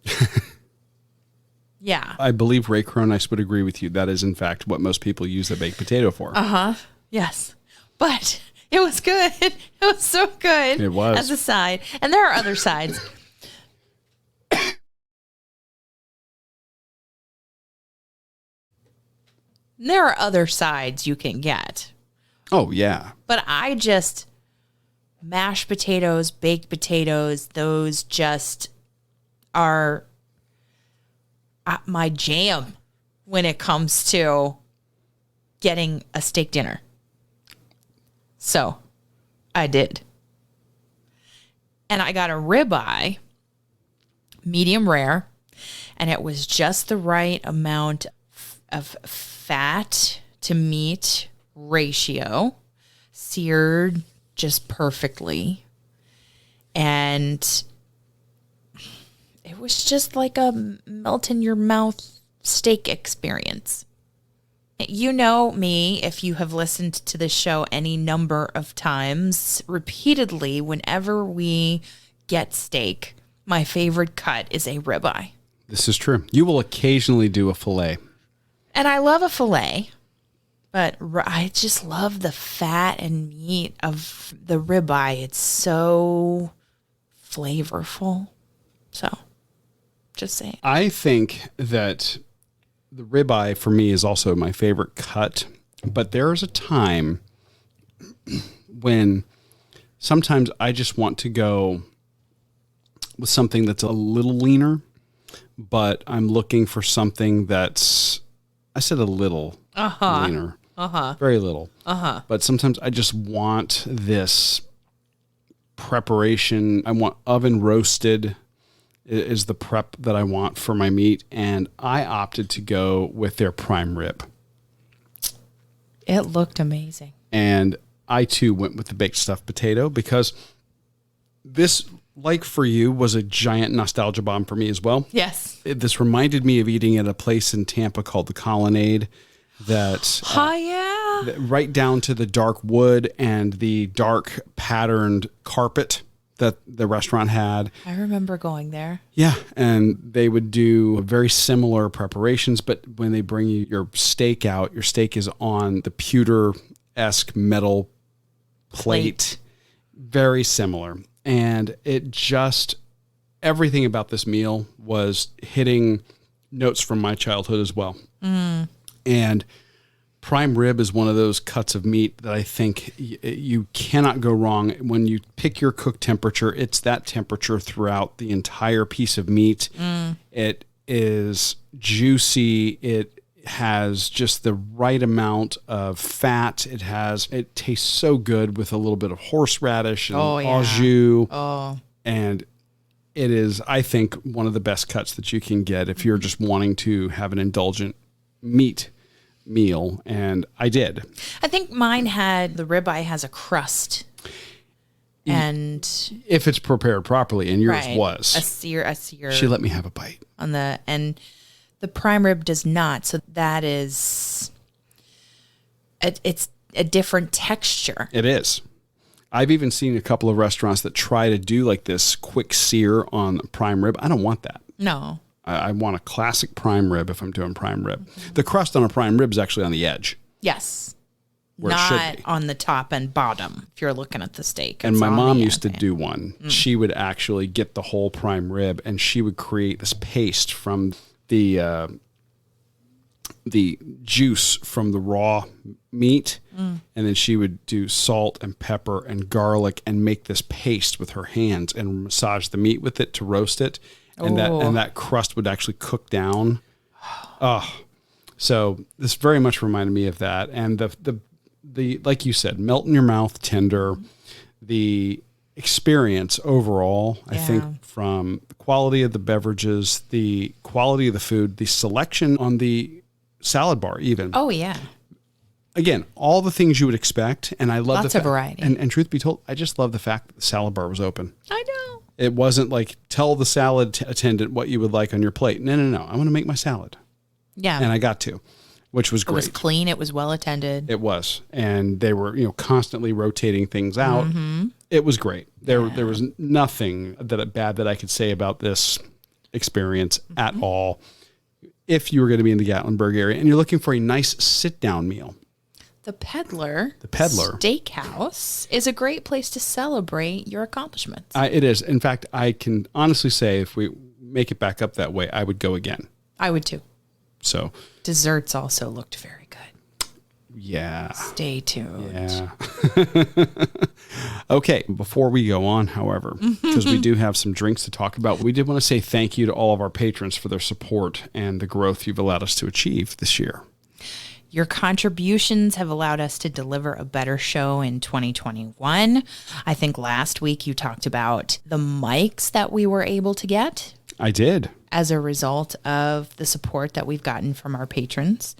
A: Yeah.
C: I believe Ray Cronice would agree with you. That is, in fact, what most people use the baked potato for.
A: Uh-huh. Yes. But it was good. It was so good.
C: It was.
A: As a side. And there are other sides. There are other sides you can get.
C: Oh, yeah.
A: But mashed potatoes, baked potatoes, those just are my jam when it comes to getting a steak dinner. So I did. And I got a ribeye, medium rare, and it was just the right amount of fat to meat ratio, seared just perfectly. And it was just like a melt in your mouth steak experience. You know me, if you have listened to this show any number of times, repeatedly, whenever we get steak, my favorite cut is a ribeye.
C: This is true. You will occasionally do a filet.
A: And I love a filet, but I just love the fat and meat of the ribeye. It's so flavorful. So, just saying.
C: I think that the ribeye for me is also my favorite cut, but there is a time when sometimes I just want to go with something that's a little leaner, but I'm looking for something that's, I said a little leaner, very little, but sometimes I just want this preparation. I want oven roasted is the prep that I want for my meat, and I opted to go with their prime rib.
A: It looked amazing.
C: And I too went with the baked stuffed potato because this, like for you, was a giant nostalgia bomb for me as well.
A: Yes.
C: This reminded me of eating at a place in Tampa called the Colonnade that right down to the dark wood and the dark patterned carpet that the restaurant had.
A: I remember going there.
C: Yeah, and they would do very similar preparations, but when they bring you your steak out, your steak is on the pewter-esque metal plate. Very similar. And it just, everything about this meal was hitting notes from my childhood as well. And prime rib is one of those cuts of meat that I think you cannot go wrong. When you pick your cook temperature, it's that temperature throughout the entire piece of meat. It is juicy. It has just the right amount of fat. It tastes so good with a little bit of horseradish and au jus. And it is, I think, one of the best cuts that you can get if you're just wanting to have an indulgent meat meal, and I did.
A: I think mine the ribeye has a crust, and
C: if it's prepared properly, and yours was
A: a sear.
C: She let me have a bite
A: on and the prime rib does not. So that is, it's a different texture.
C: It is. I've even seen a couple of restaurants that try to do like this quick sear on prime rib. I don't want that.
A: No.
C: I want a classic prime rib if I'm doing prime rib. The crust on a prime rib is actually on the edge.
A: Yes.
C: Where it should
A: Not
C: be.
A: on the top and bottom if you're looking at the steak.
C: And
A: It's
C: my
A: on
C: mom
A: the
C: used to
A: end.
C: do one. She would actually get the whole prime rib, and she would create this paste from the juice from the raw meat, and then she would do salt and pepper and garlic and make this paste with her hands and massage the meat with it to roast it. And that crust would actually cook down. So this very much reminded me of that. And the like you said, melt in your mouth, tender. The experience overall, I think, from the quality of the beverages, the quality of the food, the selection on the salad bar, even.
A: Oh yeah.
C: Again, all the things you would expect, and I love
A: Lots of variety.
C: And truth be told, I just love the fact that the salad bar was open.
A: I know.
C: It wasn't like, tell the salad attendant what you would like on your plate. No. I want to make my salad.
A: Yeah.
C: And I got to, which was great.
A: It was clean. It was well attended.
C: It was. And they were, constantly rotating things out. It was great. There was nothing bad that I could say about this experience at all. If you were going to be in the Gatlinburg area and you're looking for a nice sit-down meal.
A: The Peddler Steakhouse is a great place to celebrate your accomplishments.
C: It is. In fact, I can honestly say if we make it back up that way, I would go again.
A: I would too.
C: So
A: Desserts also looked very good.
C: Yeah.
A: Stay tuned.
C: Yeah. Okay. Before we go on, however, because we do have some drinks to talk about, we did want to say thank you to all of our patrons for their support and the growth you've allowed us to achieve this year.
A: Your contributions have allowed us to deliver a better show in 2021. I think last week you talked about the mics that we were able to get.
C: I did.
A: As a result of the support that we've gotten from our patrons.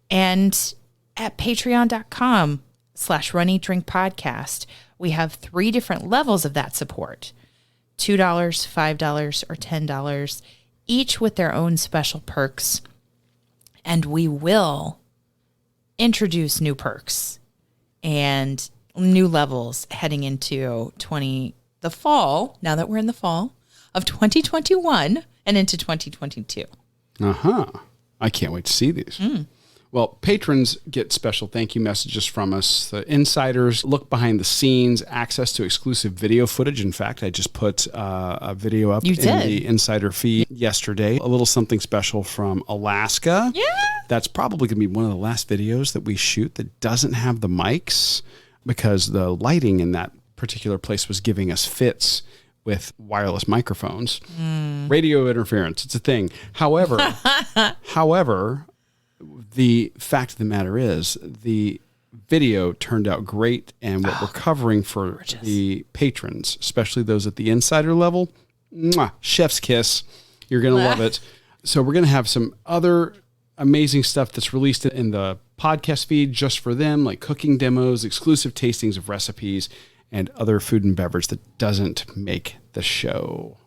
A: And at patreon.com/runeatdrinkpodcast. We have 3 different levels of that support. $2, $5, or $10, each with their own special perks. And we will introduce new perks and new levels heading into the fall, now that we're in the fall of 2021 and into 2022.
C: I can't wait to see these. Well, patrons get special thank you messages from us. The insiders look behind the scenes, access to exclusive video footage. In fact, I just put a video up in the insider feed yesterday. A little something special from Alaska.
A: Yeah.
C: That's probably going to be one of the last videos that we shoot that doesn't have the mics because the lighting in that particular place was giving us fits with wireless microphones. Radio interference, it's a thing. However, the fact of the matter is the video turned out great, and what we're covering for the patrons, especially those at the insider level, chef's kiss. You're going to love it. So we're going to have some other amazing stuff that's released in the podcast feed just for them, like cooking demos, exclusive tastings of recipes, and other food and beverage that doesn't make the show.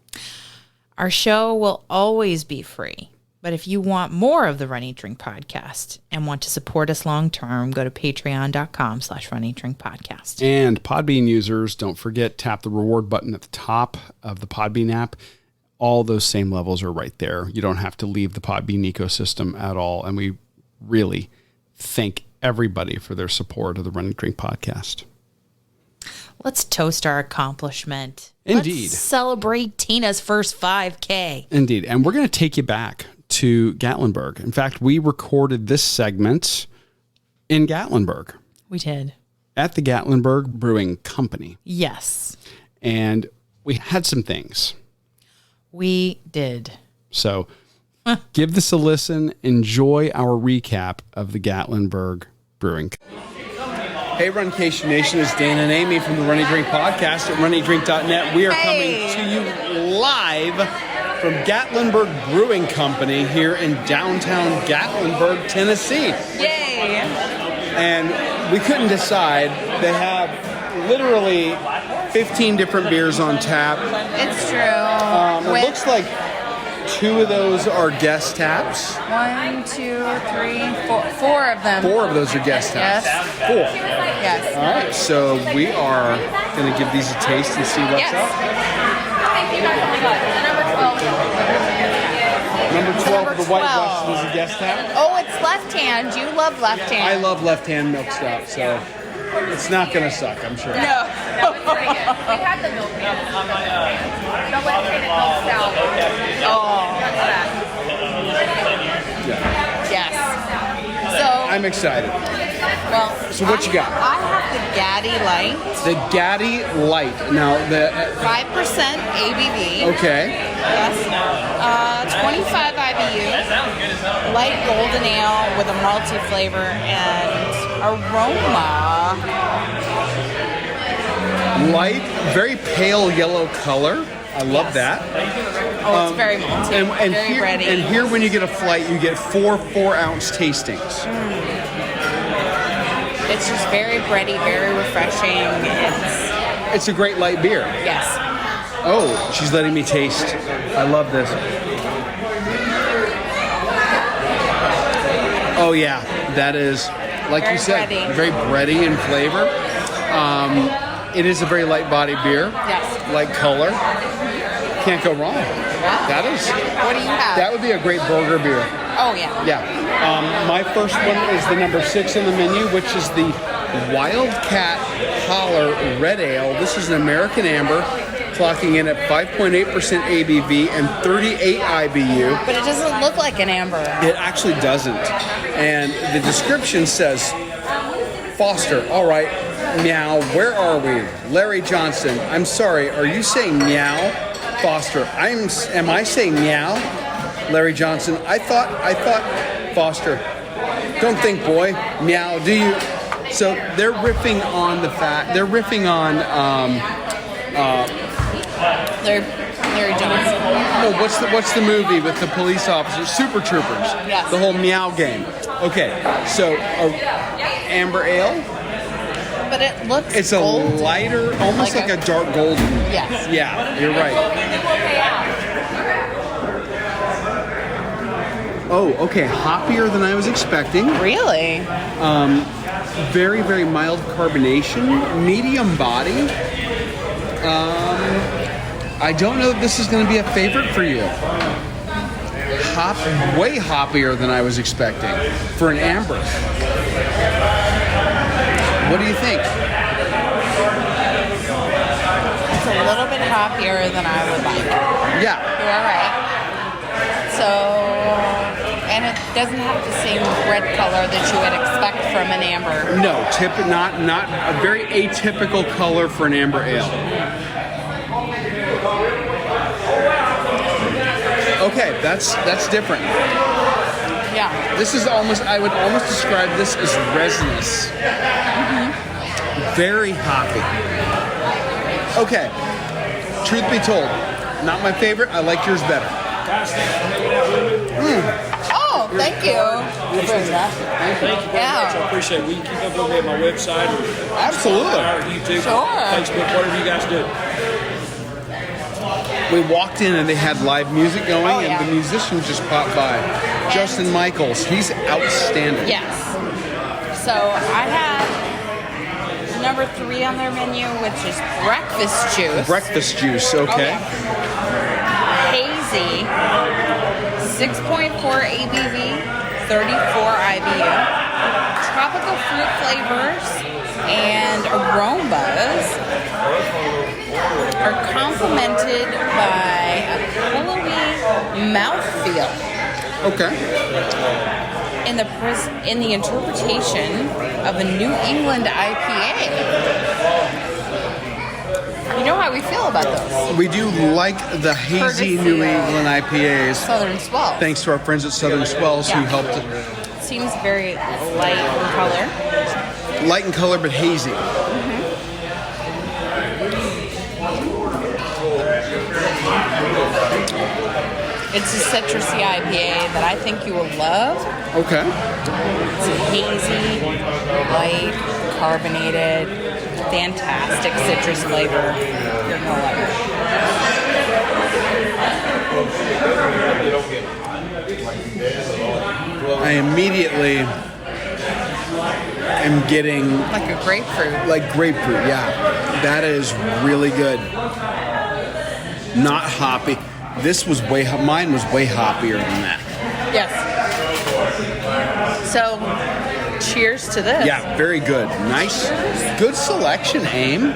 A: Our show will always be free. But if you want more of the Run Eat Drink podcast and want to support us long term, go to patreon.com/runeatdrinkpodcast.
C: And Podbean users, don't forget, tap the reward button at the top of the Podbean app. All those same levels are right there. You don't have to leave the Podbean ecosystem at all. And we really thank everybody for their support of the Run Eat Drink podcast.
A: Let's toast our accomplishment.
C: Indeed.
A: Let's celebrate Tina's first 5K.
C: Indeed. And we're going to take you back to Gatlinburg. In fact, we recorded this segment in Gatlinburg.
A: We did.
C: At the Gatlinburg Brewing Company.
A: Yes.
C: And we had some things.
A: We did.
C: So give this a listen. Enjoy our recap of the Gatlinburg Brewing Company. Hey, Runcation Nation, it's Dan and Amy from the Run Eat Drink podcast at runeatdrink.net. We are coming to you live from Gatlinburg Brewing Company here in downtown Gatlinburg, Tennessee.
A: Yay!
C: And we couldn't decide. They have literally 15 different beers on tap.
D: It's true.
C: It looks like 2 of those are guest taps.
D: 1, 2, 3, 4. 4 of them.
C: 4 of those are guest taps.
D: Yes.
C: 4.
D: Yes.
C: All right, so we are going to give these a taste and see what's up. Number 12, the White Russian is a guest tap.
D: Oh, it's left hand. You love left hand.
C: I love left-hand milk stout, so it's not going to suck, I'm sure.
D: No.
E: We had the milk can. The left-handed milk stout.
D: Oh.
C: Yeah.
D: Yes. So,
C: I'm excited.
D: well.
C: So what you got?
D: I have the Gaddy Light.
C: The Gaddy Light. Now, the
D: 5% ABV.
C: okay.
D: Yes. 25 IBU. Light golden ale with a malty flavor and aroma.
C: Light, very pale yellow color. I love
D: Yes.
C: that.
D: Oh, it's very malty.
C: And
D: very
C: here,
D: ready.
C: and here, when you get a flight, you get 4 4-ounce tastings.
D: It's just very bready, very refreshing.
C: It's a great light beer.
D: Yes.
C: Oh, she's letting me taste. I love this. Oh yeah, that is, like
D: Very
C: you said,
D: bready.
C: very bready in flavor. It is a very light body beer.
D: Yes.
C: Light color. Can't go wrong. That is.
D: What do you have?
C: That would be a great burger beer.
D: Oh, yeah.
C: Yeah. My first one is the number 6 in the menu, which is the Wildcat Holler Red Ale. This is an American Amber, clocking in at 5.8% ABV and 38 IBU.
D: But it doesn't look like an amber.
C: It actually doesn't. And the description says, Foster, all right, meow, where are we? Larry Johnson, I'm sorry, are you saying meow? Foster, am I saying meow? Larry Johnson, I thought, Foster, don't think, boy, meow, do you? So they're riffing on the fact, they're riffing on,
D: They're Larry Jones.
C: No, what's the movie with the police officers? Super Troopers.
D: Yes.
C: The whole meow game. Okay, so amber ale.
D: But it looks
C: It's a
D: golden.
C: lighter, almost like a dark golden.
D: Yes.
C: Yeah, you're right. Oh, okay, hoppier than I was expecting.
D: Really?
C: Very, very mild carbonation, medium body. I don't know if this is going to be a favorite for you. Way hoppier than I was expecting for an amber. What do you think?
D: It's a little bit hoppier than I would like.
C: Yeah.
D: You are right. So, and it doesn't have the same red color that you would expect from an amber.
C: No, not a very atypical color for an amber ale. Okay, that's different.
D: Yeah.
C: This is I would almost describe this as resinous. Very hoppy. Okay, truth be told, not my favorite. I like yours better.
D: Oh, thank you.
F: Thank you very
D: Yeah.
F: much. I appreciate it. Will you keep up with me at my website or
C: Absolutely.
F: YouTube,
D: Sure.
F: Facebook, whatever you guys do?
C: We walked in and they had live music going,
D: Oh, yeah.
C: and the musician just popped by. Justin Michaels, he's outstanding.
D: Yes. So I have number 3 on their menu, which is breakfast juice.
C: Breakfast juice, okay.
D: Hazy, 6.4 ABV, 34 IBU. Tropical fruit flavors and aromas are complemented by a pillowy mouthfeel.
C: Okay.
D: In the interpretation of a New England IPA. You know how we feel about those.
C: We do like the hazy
D: Courtesy
C: New
D: of
C: England IPAs.
D: Southern Swell.
C: Thanks to our friends at Southern Swells who
D: Yeah.
C: helped it.
D: Seems very light in color.
C: Light in color but hazy.
D: It's a citrusy IPA that I think you will love.
C: Okay.
D: It's hazy, light, carbonated, fantastic citrus flavor. You're gonna love it.
C: I immediately am getting
D: Like a grapefruit.
C: like grapefruit, yeah. That is really good. Not hoppy. This was mine was way hoppier than that.
D: Yes. So, cheers to this.
C: Yeah, very good. Nice. Good selection, Aim.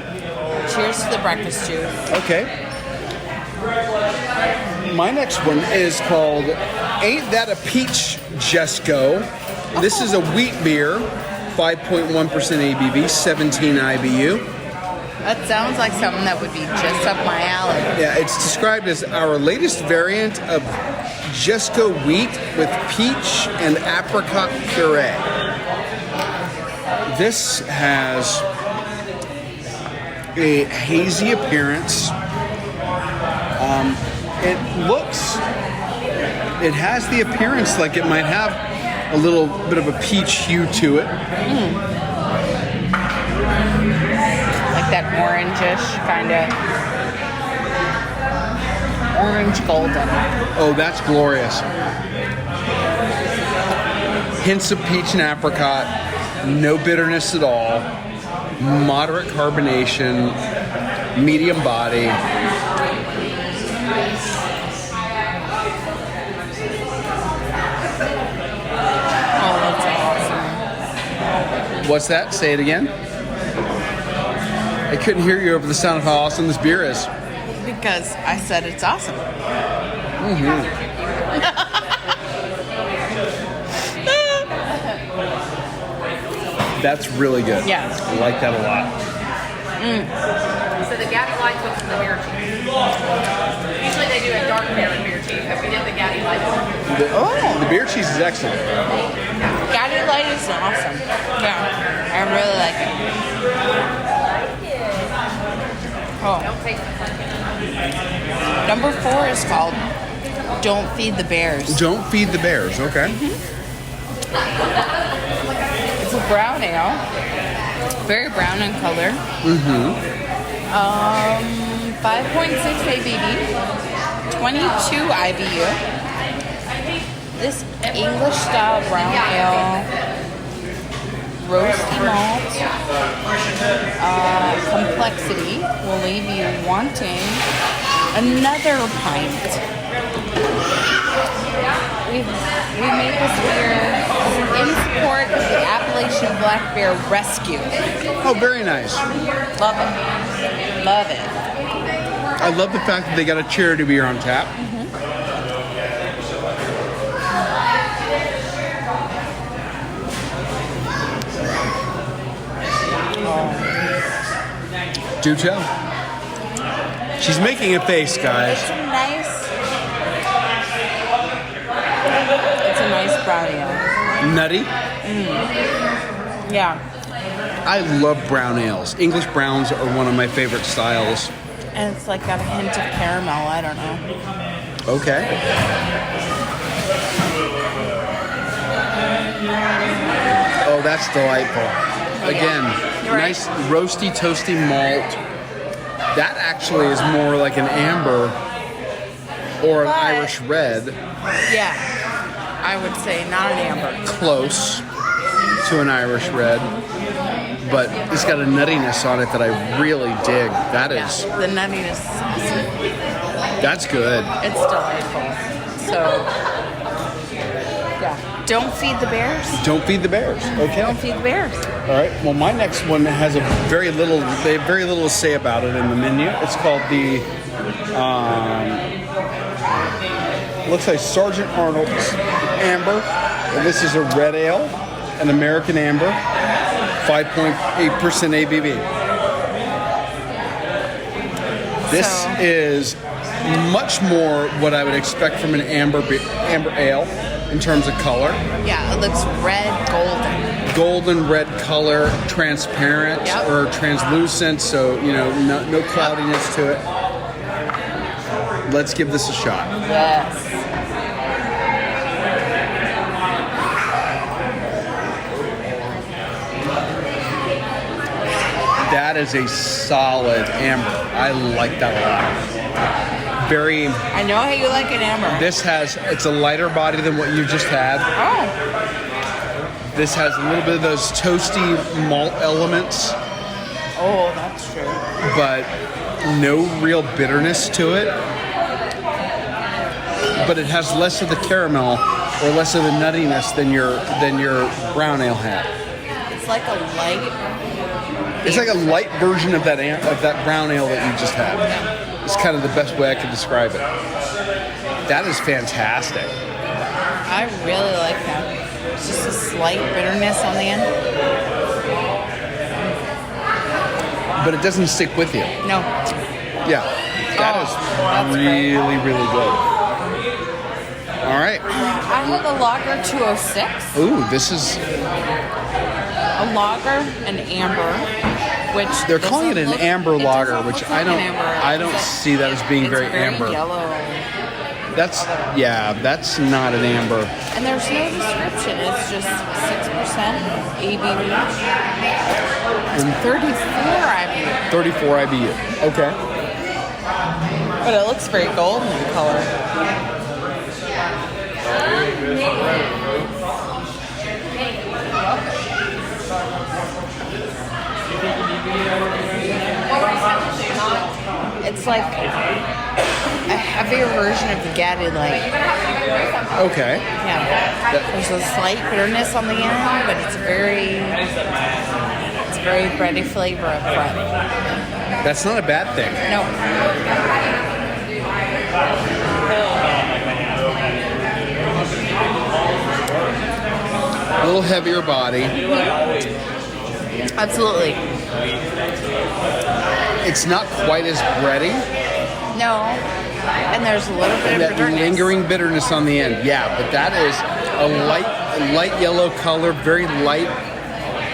D: Cheers to the breakfast juice.
C: Okay. My next one is called Ain't That a Peach, Jesco. This is a wheat beer, 5.1% ABV, 17 IBU.
D: That sounds like something that would be just up my alley.
C: Yeah, it's described as our latest variant of Jesco wheat with peach and apricot puree. This has a hazy appearance. It has the appearance like it might have a little bit of a peach hue to it.
D: Like that orangish kind of orange golden.
C: Oh, that's glorious. Hints of peach and apricot, no bitterness at all, moderate carbonation, medium body.
D: Oh, that's awesome.
C: What's that? Say it again. I couldn't hear you over the sound of how awesome this beer is.
D: Because I said it's awesome.
C: That's really good.
D: Yeah.
C: I like that a lot.
E: So the Gaddy Light was in the beer cheese. Usually they do a dark beer cheese, but we did the Gaddy Light.
C: The beer cheese is excellent.
D: Gaddy Light is awesome. Yeah, I really like it. Oh,
E: Don't taste the pumpkin.
D: Number 4 is called Don't Feed the Bears.
C: Don't Feed the Bears. Okay.
D: It's a brown ale. Very brown in color. 5.6 ABV. 22 IBU. This English style brown ale, roasty malt, complexity will leave you wanting another pint. We made this beer in support of the Appalachian Black Bear Rescue.
C: Oh, very nice.
D: Love it. Love it.
C: I love the fact that they got a charity beer on tap. Do tell. She's making a face, guys.
D: It's a nice brown ale.
C: Nutty.
D: Yeah.
C: I love brown ales. English browns are one of my favorite styles.
D: And it's like got a hint of caramel. I don't know.
C: Okay. Oh, that's delightful. Again, nice roasty, toasty malt. That actually is more like an amber or an Irish red.
D: Yeah. I would say not an amber.
C: Close to an Irish red. But it's got a nuttiness on it that I really dig. That is...
D: The nuttiness is awesome.
C: That's good.
D: It's delightful. So, yeah. Don't feed the bears.
C: Don't feed the bears. Okay.
D: Don't feed the bears.
C: All right. Well, my next one has a very little. They have very little to say about it in the menu. It's called the. Looks like Sergeant Arnold's Amber, and this is a red ale, an American Amber, 5.8% ABV. This is much more what I would expect from an amber ale in terms of color.
D: Yeah, it looks red,
C: Golden red color, transparent or translucent, so no cloudiness to it. Let's give this a shot.
D: Yes.
C: That is a solid amber. I like that a lot. Very.
D: I know how you like an amber.
C: It's a lighter body than what you just had.
D: Oh.
C: This has a little bit of those toasty malt elements.
D: Oh, that's true.
C: But no real bitterness to it. But it has less of the caramel or less of the nuttiness than your brown ale had.
D: It's like a light.
C: It's like a light version of that brown ale that you just had. It's kind of the best way I could describe it. That is fantastic.
D: I really like that. It's just a slight bitterness on the end.
C: But it doesn't stick with you.
D: No.
C: Yeah. That is really, really good. All right.
D: I have a lager 206.
C: Ooh, this is...
D: A lager, an amber, which...
C: They're calling it an amber lager, which I don't see that as being very amber.
D: Yellow.
C: That's not an amber.
D: And there's no description. It's just 6% ABV. It's 34 IBU.
C: 34 IBU. Okay.
D: But it looks very golden in color. It's like a heavier version of the Gatty Light.
C: Okay.
D: Yeah. There's a slight bitterness on the end, but it's very bready flavor up front.
C: That's not a bad thing.
D: No.
C: A little heavier body.
D: Absolutely.
C: It's not quite as bready.
D: No. And there's a little bit of
C: That
D: bitterness.
C: lingering bitterness on the end. Yeah, but that is a light yellow color, very light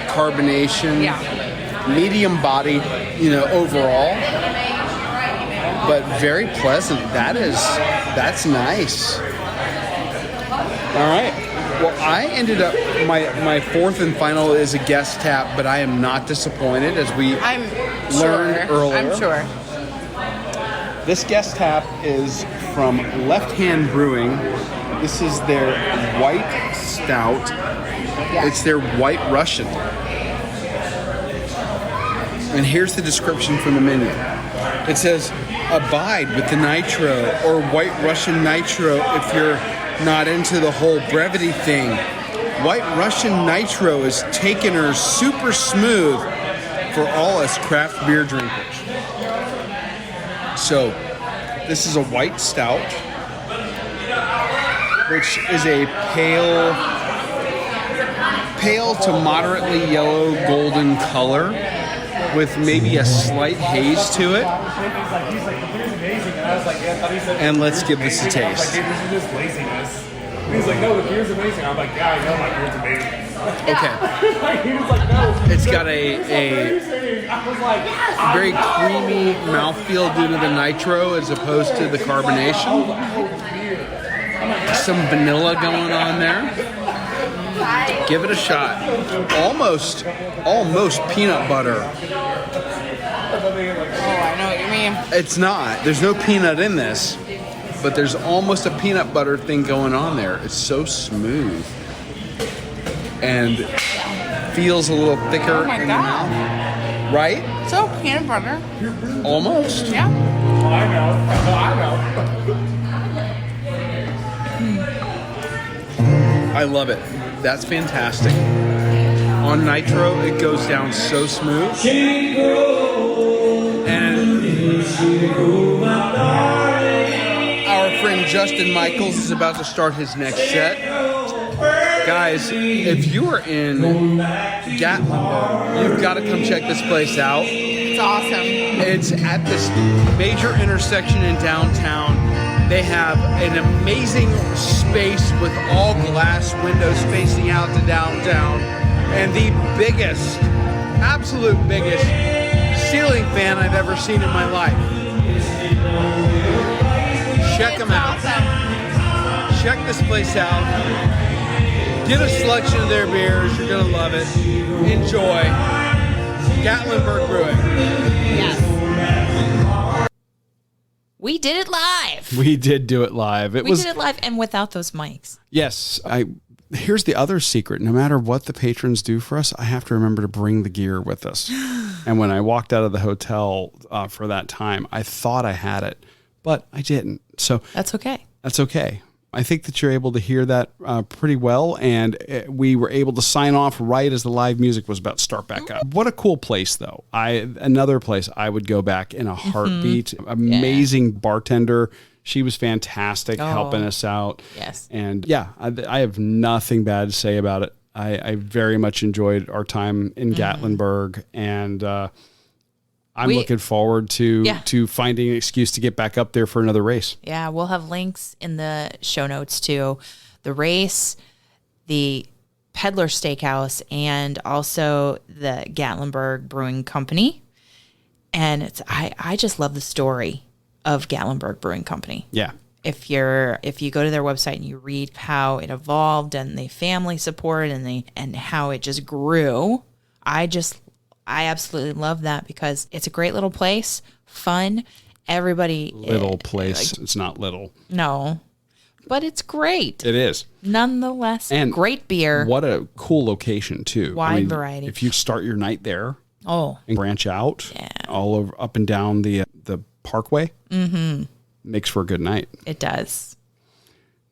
C: carbonation.
D: Yeah.
C: Medium body, overall. but very pleasant. That's nice. All right. Well, I ended up, my fourth and final is a guest tap, but I am not disappointed as we learned earlier.
D: I'm sure.
C: This guest tap is from Left Hand Brewing. This is their white stout.
D: Yeah.
C: It's their white Russian. And here's the description from the menu. It says, abide with the nitro or white Russian nitro if you're not into the whole brevity thing. White Russian nitro is taken or super smooth for all us craft beer drinkers. So, this is a white stout, which is a pale to moderately yellow golden color with maybe a slight haze to it. And let's give this a taste.
G: This is just laziness. He's like, no, the beer's amazing. I'm like, yeah, I know my beer's amazing.
C: Okay.
G: He was like, no.
C: It's got a
G: I was like,
C: very creamy mouthfeel due to the nitro as opposed to the carbonation. Some vanilla going on there. Give it a shot. Almost peanut butter.
D: Oh, I know what you mean.
C: It's not. There's no peanut in this, but there's almost a peanut butter thing going on there. It's so smooth and feels a little thicker
D: Oh my
C: in the
D: God.
C: mouth. Right?
D: So peanut butter.
C: Almost.
D: Yeah.
G: I know.
C: I love it. That's fantastic. On nitro, it goes down so smooth. And our friend Justin Michaels is about to start his next set. Guys, if you are in Gatlinburg, you've got to come check this place out.
D: It's awesome.
C: It's at this major intersection in downtown. They have an amazing space with all glass windows facing out to downtown. And the biggest, absolute biggest ceiling fan I've ever seen in my life. Check them out. Check this place out. Get a selection of their beers. You're going to love it. Enjoy. Gatlinburg Brewing.
D: Yes.
A: We did it live.
C: We did do it live.
A: We did it live and without those mics.
C: Yes. Here's the other secret. No matter what the patrons do for us, I have to remember to bring the gear with us. And when I walked out of the hotel for that time, I thought I had it, but I didn't. So
A: That's okay.
C: that's okay. I think that you're able to hear that pretty well, and we were able to sign off right as the live music was about to start back up. What a cool place, though. Another place I would go back in a heartbeat. Amazing bartender. She was fantastic helping us out.
A: Yes.
C: And yeah, I have nothing bad to say about it. I very much enjoyed our time in Gatlinburg, and I'm looking forward to finding an excuse to get back up there for another race.
A: Yeah, we'll have links in the show notes to the race, the Peddler Steakhouse, and also the Gatlinburg Brewing Company. And I just love the story of Gatlinburg Brewing Company.
C: Yeah.
A: If you go to their website and you read how it evolved and the family support and how it just grew, I absolutely love that because it's a great little place, fun. Everybody.
C: Little place. It's not little.
A: No, but it's great.
C: It is.
A: Nonetheless,
C: And
A: great beer.
C: What a cool location too.
A: Wide variety.
C: If you start your night there
A: Oh,
C: and branch out all over up and down the parkway, makes for a good night.
A: it does.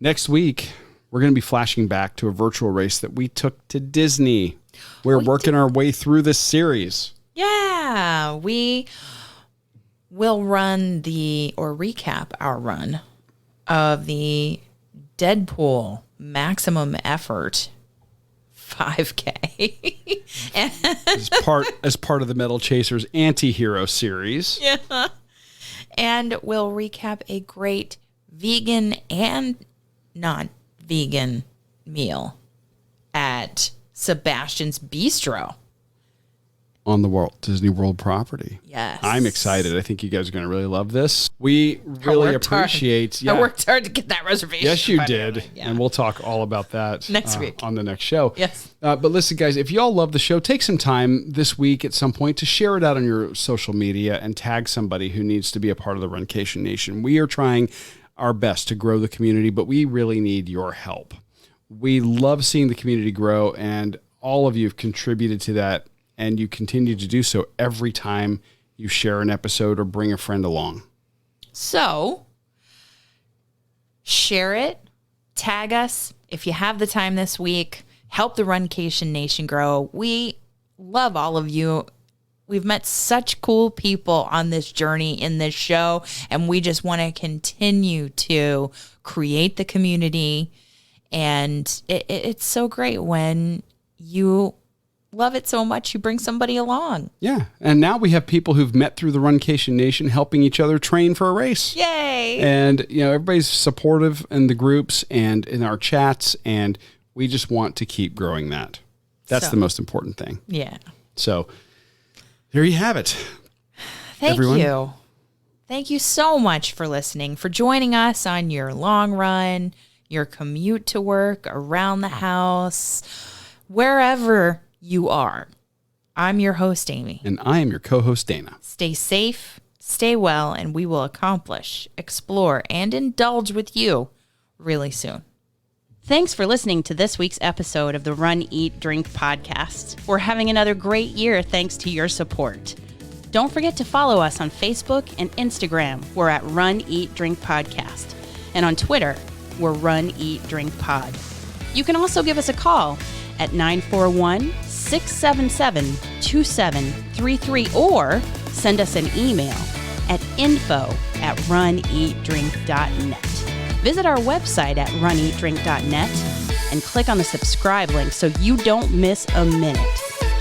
C: Next week, we're going to be flashing back to a virtual race that we took to Disney. We're working our way through this series.
A: Yeah, we will recap our run of the Deadpool Maximum Effort 5K.
C: as part of the Metal Chasers anti-hero series.
A: Yeah. And we'll recap a great vegan and non-vegan meal at Sebastian's Bistro.
C: on the Walt Disney World property.
A: Yes.
C: I'm excited. I think you guys are going to really love this. We really appreciate.
A: I worked hard to get that reservation.
C: Yes, you did.
A: Yeah.
C: And we'll talk all about that
A: next week
C: on the next show.
A: Yes.
C: But listen, guys, if you all love the show, take some time this week at some point to share it out on your social media and tag somebody who needs to be a part of the Runcation Nation. We are trying our best to grow the community, but we really need your help. We love seeing the community grow, and all of you have contributed to that, and you continue to do so every time you share an episode or bring a friend along.
A: So, share it, tag us if you have the time this week. Help the Runcation Nation grow. We love all of you. We've met such cool people on this journey in this show, and we just want to continue to create the community. And it's so great when you love it so much, you bring somebody along.
C: Yeah. And now we have people who've met through the Runcation Nation helping each other train for a race.
A: Yay.
C: And, everybody's supportive in the groups and in our chats, and we just want to keep growing that. That's the most important thing.
A: Yeah.
C: So there you have it.
A: Thank
C: everyone.
A: you. Thank you so much for listening, for joining us on your long run, your commute to work, around the house, wherever you are. I'm your host, Amy.
C: And I am your co-host, Dana.
A: Stay safe, stay well, and we will accomplish, explore, and indulge with you really soon. Thanks for listening to this week's episode of the Run, Eat, Drink podcast. We're having another great year thanks to your support. Don't forget to follow us on Facebook and Instagram. We're at Run, Eat, Drink Podcast. And on Twitter, we're Run, Eat, Drink Pod. You can also give us a call at 941-677-2733 or send us an email at info@runeatdrink.net. Visit our website at runeatdrink.net and click on the subscribe link so you don't miss a minute.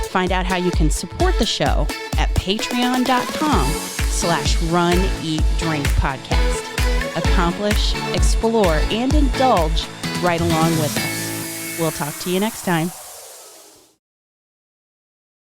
A: Find out how you can support the show at patreon.com/runeatdrinkpodcast. Accomplish, explore, and indulge right along with us. We'll talk to you next time.